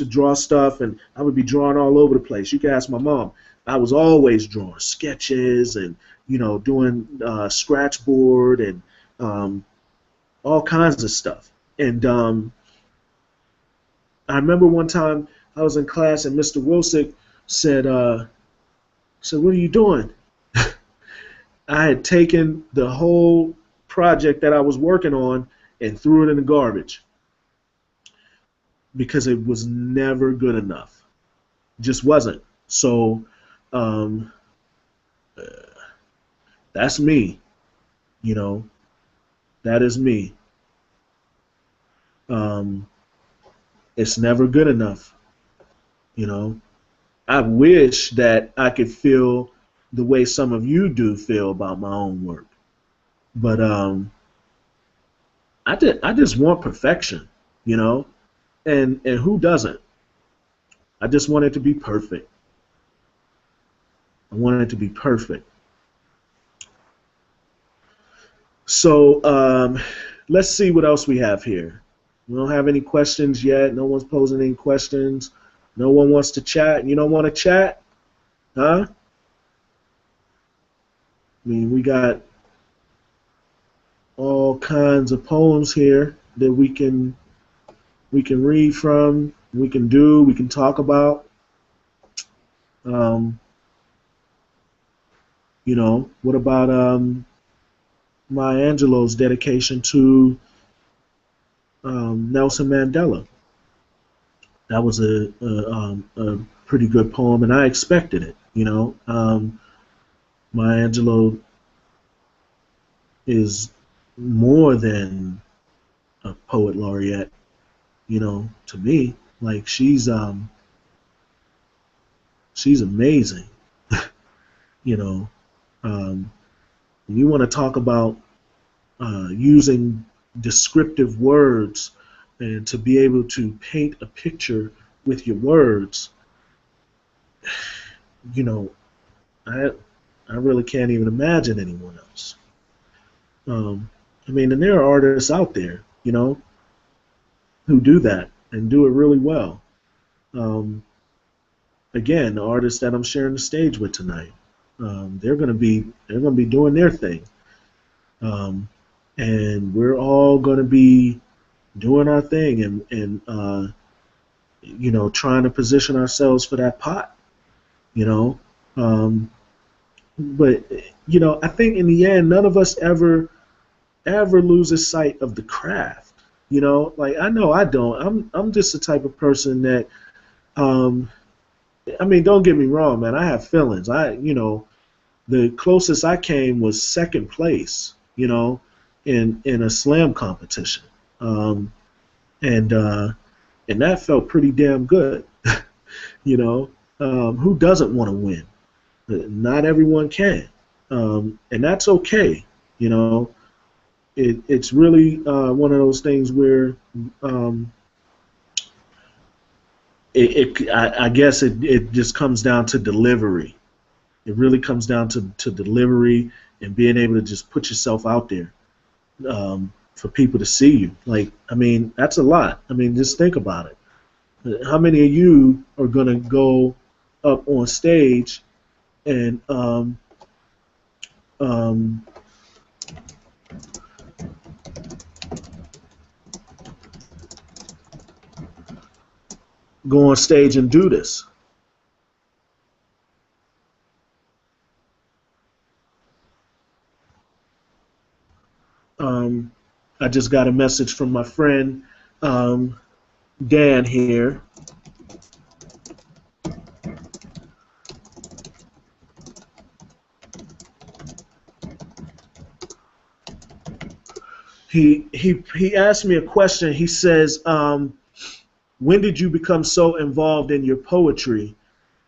draw stuff, and I would be drawing all over the place. You can ask my mom. I was always drawing sketches and doing scratch board and all kinds of stuff. And I remember one time I was in class and Mr. Wilsick said, "What are you doing?" I had taken the whole project that I was working on and threw it in the garbage because it was never good enough. Just wasn't. So that's me. That is me. It's never good enough. I wish that I could feel the way some of you do feel about my own work, but I just want perfection, and who doesn't? I just want it to be perfect. I want it to be perfect. So let's see what else we have here. We don't have any questions yet. No one's posing any questions. No one wants to chat. You don't want to chat? Huh? I mean, we got all kinds of poems here that we can read from, we can talk about. Um, what about Maya Angelou's dedication to Nelson Mandela? That was a pretty good poem, and I expected it. Maya Angelou is more than a poet laureate. To me, like she's amazing. You know, um, you want to talk about using descriptive words and to be able to paint a picture with your words. You know, I I really can't even imagine anyone else. Um, I mean, and there are artists out there, who do that and do it really well. Um, Again, the artists that I'm sharing the stage with tonight, they're gonna be doing their thing, um, and we're all gonna be doing our thing and trying to position ourselves for that pot. You know, um, but I think in the end, none of us ever loses sight of the craft. Like I know I don't. I'm just the type of person that um, I mean, don't get me wrong, man. I have feelings. The closest I came was second place, in a slam competition, um, and and that felt pretty damn good. you know, who doesn't want to win? Not everyone can, and that's okay. You know, it's really one of those things where um, I guess it just comes down to delivery. It really comes down to delivery and being able to just put yourself out there for people to see you. Like, I mean, that's a lot. I mean, just think about it. How many of you are going to go up on stage and um, go on stage and do this? Um, I just got a message from my friend um, Dan here. He asked me a question. He says, "When did you become so involved in your poetry?"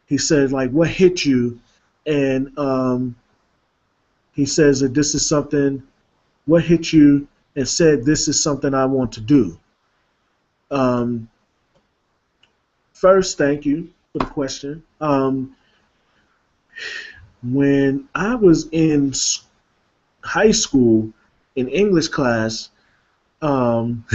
He said, "Like, what hit you?" And he says that this is something. What hit you and said this is something I want to do? Um, First, thank you for the question. When I was in high school in English class, um,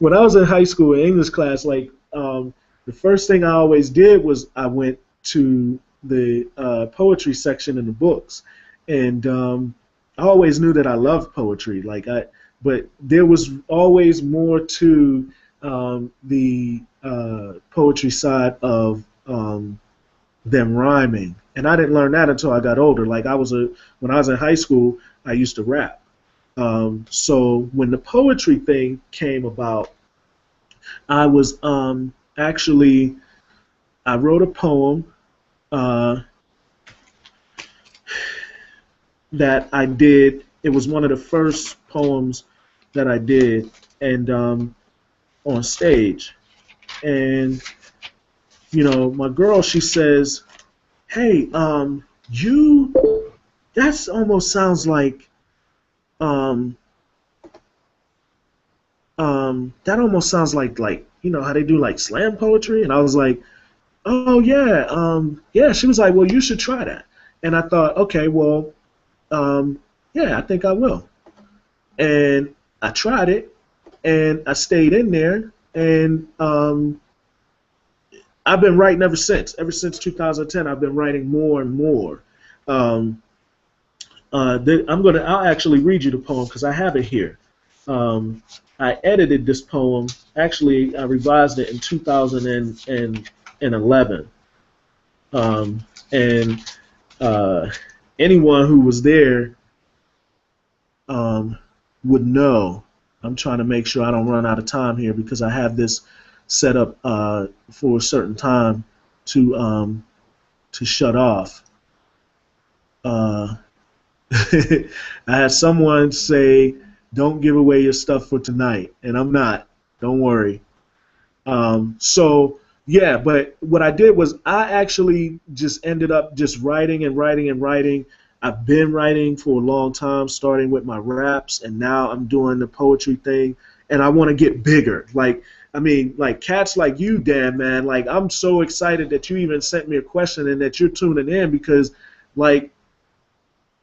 when I was in high school in English class, like the first thing I always did was I went to the poetry section in the books, and I always knew that I loved poetry. But there was always more to the poetry side of them rhyming, and I didn't learn that until I got older. Like when I was in high school, I used to rap. So when the poetry thing came about, I was actually I wrote a poem uh, that I did. It was one of the first poems that I did, and on stage. And my girl, she says, "Hey, you that's almost sounds like um, that almost sounds like how they do like slam poetry." And I was like, "Oh yeah, yeah." She was like, "Well, you should try that." And I thought, okay, well, um, yeah, I think I will. And I tried it, and I stayed in there, and I've been writing ever since. Ever since 2010, I've been writing more and more. Um, I'll actually read you the poem because I have it here. Um, I edited this poem. Actually, I revised it in 2011. And anyone who was there um, would know. I'm trying to make sure I don't run out of time here because I have this set up for a certain time to shut off. I had someone say, "Don't give away your stuff for tonight," and I'm not. Don't worry. So yeah, but what I did was I actually just ended up just writing and writing and writing. I've been writing for a long time, starting with my raps, and now I'm doing the poetry thing, and I want to get bigger. Like, I mean, like cats like you, Dan, man. Like, I'm so excited that you even sent me a question and that you're tuning in because, like,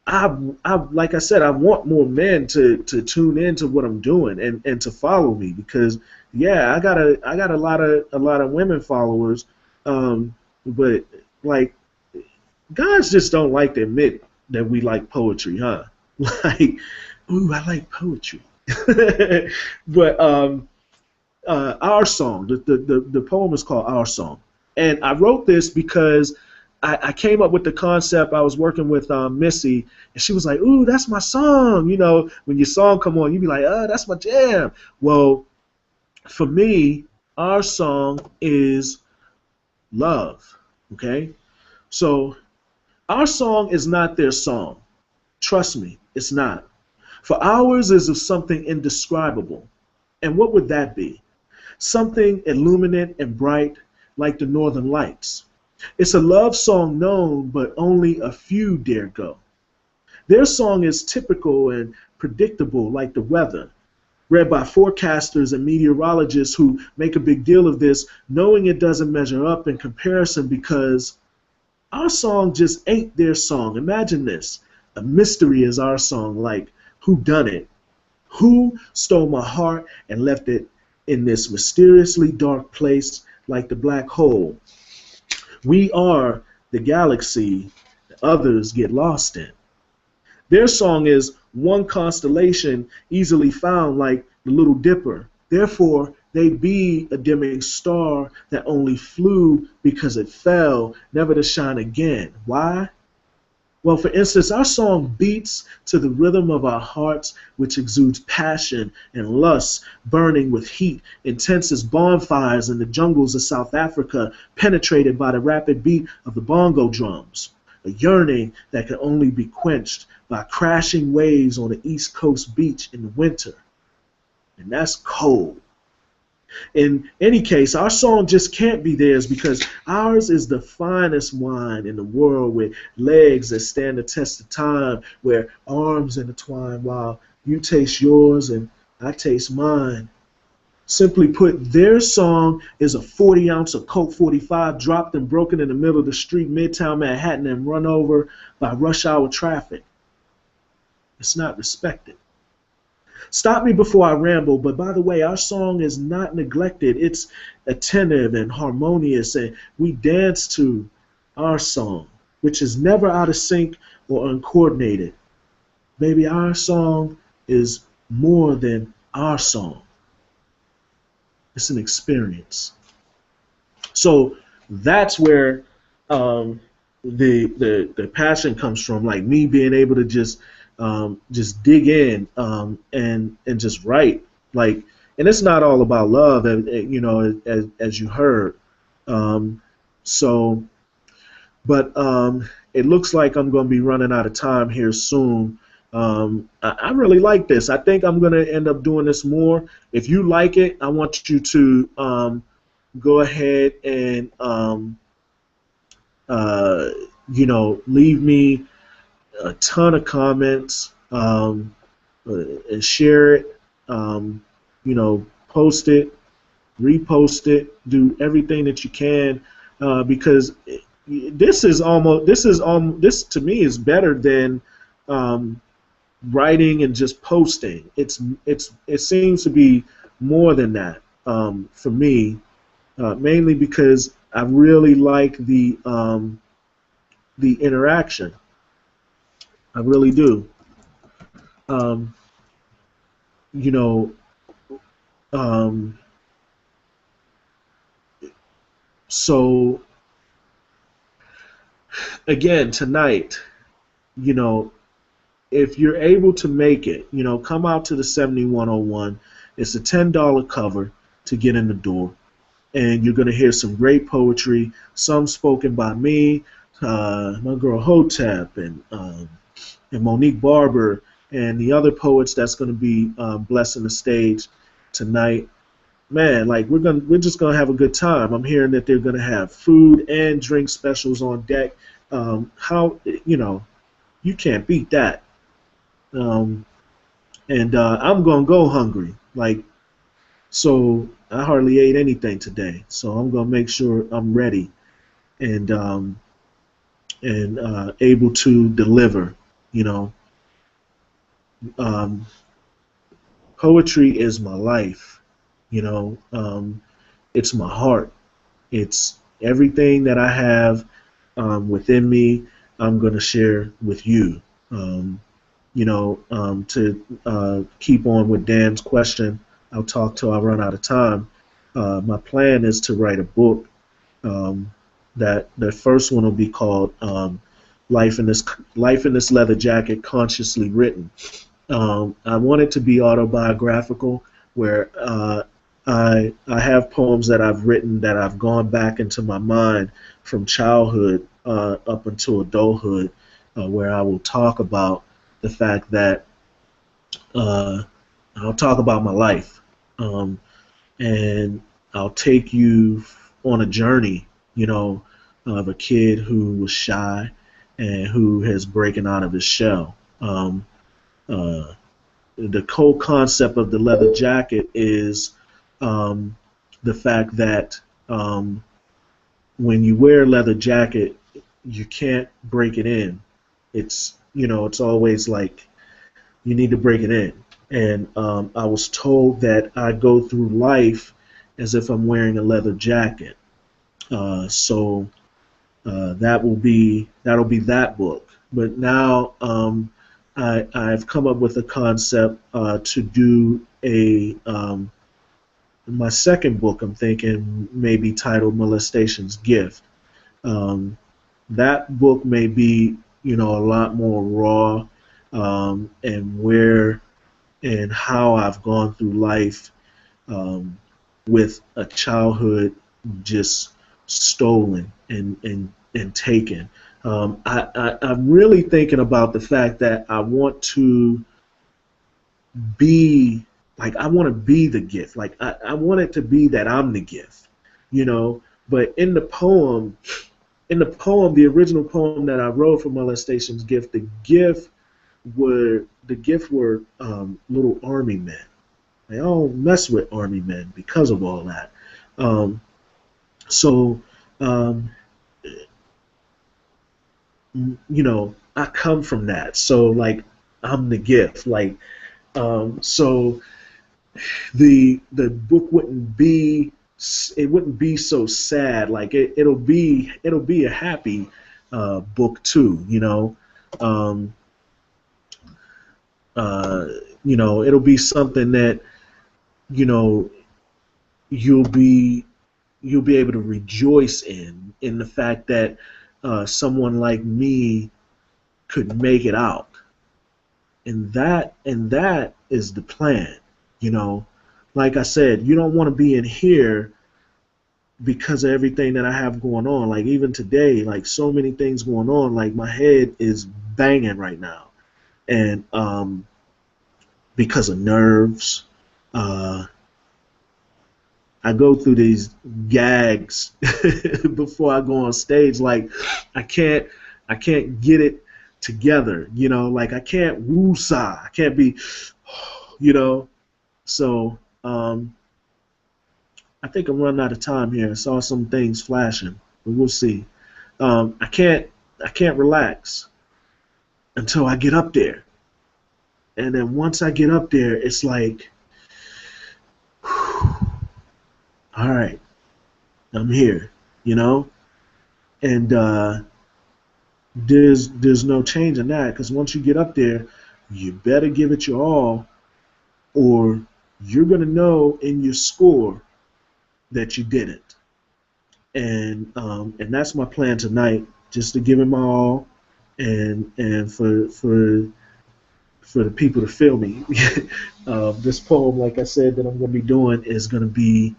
like I said, I want more men to tune into what I'm doing and to follow me because yeah, I got a lot of women followers, but like guys just don't like to admit that we like poetry, huh? Like, ooh, I like poetry. But our song, the poem is called Our Song, and I wrote this because I came up with the concept. I was working with Missy, and she was like, "Ooh, that's my song." You know, when your song come on, you be like, "Oh, that's my jam." Well, for me, our song is love. Okay, so our song is not their song. Trust me, it's not. For ours is of something indescribable. And what would that be? Something illuminate and bright like the northern lights. It's a love song known, but only a few dare go. Their song is typical and predictable like the weather, read by forecasters and meteorologists who make a big deal of this, knowing it doesn't measure up in comparison because our song just ain't their song. Imagine this. A mystery is our song, like who done it? Who stole my heart and left it in this mysteriously dark place like the black hole? We are the galaxy others get lost in. Their song is one constellation easily found like the Little Dipper. Therefore, they be a dimming star that only flew because it fell, never to shine again. Why? Well, for instance, our song beats to the rhythm of our hearts, which exudes passion and lust, burning with heat, intense as bonfires in the jungles of South Africa, penetrated by the rapid beat of the bongo drums. A yearning that can only be quenched by crashing waves on the East Coast beach in the winter. And that's cold. In any case, our song just can't be theirs because ours is the finest wine in the world with legs that stand the test of time, where arms intertwine while you taste yours and I taste mine. Simply put, their song is a 40 ounce of Coke 45 dropped and broken in the middle of the street, Midtown Manhattan, and run over by rush hour traffic. It's not respected. Stop me before I ramble, but by the way, our song is not neglected. It's attentive and harmonious, and we dance to our song, which is never out of sync or uncoordinated. Baby, our song is more than our song. It's an experience. So that's where the passion comes from, like me being able to just dig in and just write, like, and it's not all about love, you know, as you heard. So, but it looks like I'm going to be running out of time here soon. I really like this. I think I'm going to end up doing this more. If you like it, I want you to go ahead and you know, leave me a ton of comments, and share it, you know, post it, repost it, do everything that you can, because this to me is better than writing and just posting. It seems to be more than that for me, mainly because I really like the interaction. I really do. Um, you know, um, so again tonight, you know, if you're able to make it, come out to the 7101. It's a $10 cover to get in the door, and you're going to hear some great poetry, some spoken by me, my girl Hotep, and Monique Barber, and the other poets that's going to be blessing the stage tonight. Man, like we're just gonna have a good time. I'm hearing that they're gonna have food and drink specials on deck. How you can't beat that. Um, and I'm gonna go hungry. Like so, I hardly ate anything today, so I'm gonna make sure I'm ready and able to deliver. You know, um, poetry is my life. You know, it's my heart. It's everything that I have within me. I'm gonna share with you. Um, to keep on with Dan's question, I'll talk till I run out of time. My plan is to write a book. Um, that the first one will be called "Life in This Life in This Leather Jacket, Consciously Written." I want it to be autobiographical, where I have poems that I've written that I've gone back into my mind from childhood up until adulthood, where I will talk about the fact that uh, I'll talk about my life, um, and I'll take you on a journey, of a kid who was shy and who has breaking out of his shell. Uh, the whole concept of the leather jacket is um, the fact that when you wear a leather jacket, you can't break it in. It's always like you need to break it in. And I was told that I go through life as if I'm wearing a leather jacket. So that'll be that book. But now I've come up with a concept to do a my second book. I'm thinking maybe titled Molestation's Gift. Um, that book may be a lot more raw, and where and how I've gone through life um, with a childhood just stolen and taken. I'm really thinking about the fact that I want to be I want to be the gift. Like I want it to be that I'm the gift, you know. But the original poem that I wrote for Molestation's Gift, the gift were little army men. They all mess with army men because of all that. Um, so, um, I come from that. So, like, I'm the gift. Like, so the book wouldn't be so sad. Like, it'll be a happy book too. Um, uh, it'll be something that you know you'll be you'll be able to rejoice in the fact that someone like me could make it out, and that is the plan. You know, like I said, you don't want to be in here because of everything that I have going on. Like even today, like so many things going on. Like my head is banging right now, and because of nerves. Uh, I go through these gags before I go on stage. Like I can't I can't get it together. Like I can't woosah. I can't be, you know. So I think I'm running out of time here. I saw some things flashing, but we'll see. Um, I can't I can't relax until I get up there, and then once I get up there, it's like, all right, I'm here. You know, and there's no change in that, because once you get up there, you better give it your all, or you're gonna know in your score that you didn't. And that's my plan tonight, just to give it my all, and for the people to feel me. This poem, like I said, that I'm going to be doing is going to be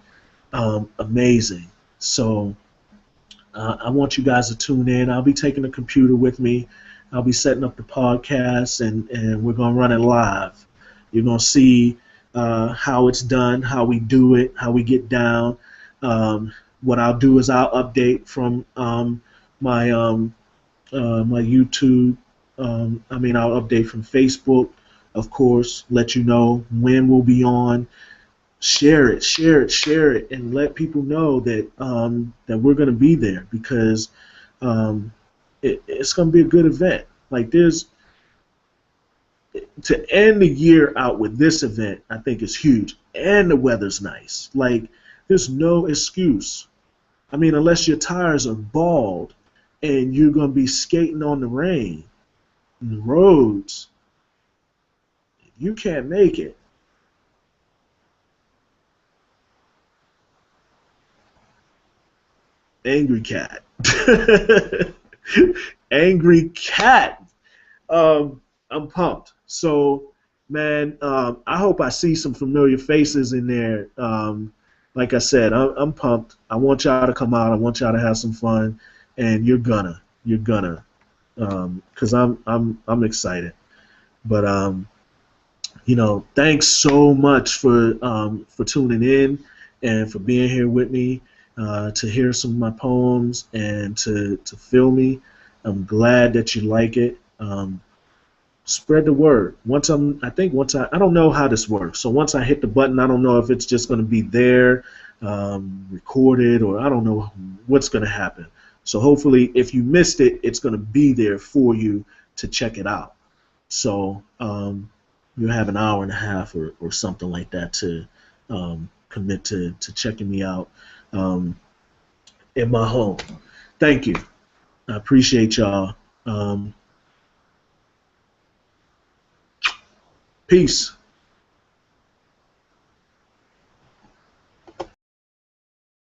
amazing. So I want you guys to tune in. I'll be taking the computer with me. I'll be setting up the podcast, and we're going to run it live. You're going to see how it's done, how we do it, how we get down. What I'll do is I'll update from my my YouTube. I'll update from Facebook, of course, let you know when we'll be on. Share it, share it, share it, and let people know that that we're going to be there, because um, it's going to be a good event. Like, there's to end the year out with this event, I think is huge, and the weather's nice. Like, there's no excuse. I mean, unless your tires are bald and you're going to be skating on the rain and the roads, you can't make it. Angry cat. Angry cat. I'm pumped. So, man, I hope I see some familiar faces in there. Like I said, I'm pumped. I want y'all to come out. I want y'all to have some fun, and you're gonna, because I'm excited. But thanks so much for tuning in and for being here with me, to hear some of my poems and to feel me. I'm glad that you like it. Spread the word. I don't know how this works. So once I hit the button, I don't know if it's just going to be there, recorded, or I don't know what's going to happen. So hopefully, if you missed it, it's going to be there for you to check it out. So you'll have an hour and a half or something like that to commit to checking me out um, in my home. Thank you. I appreciate y'all. Peace.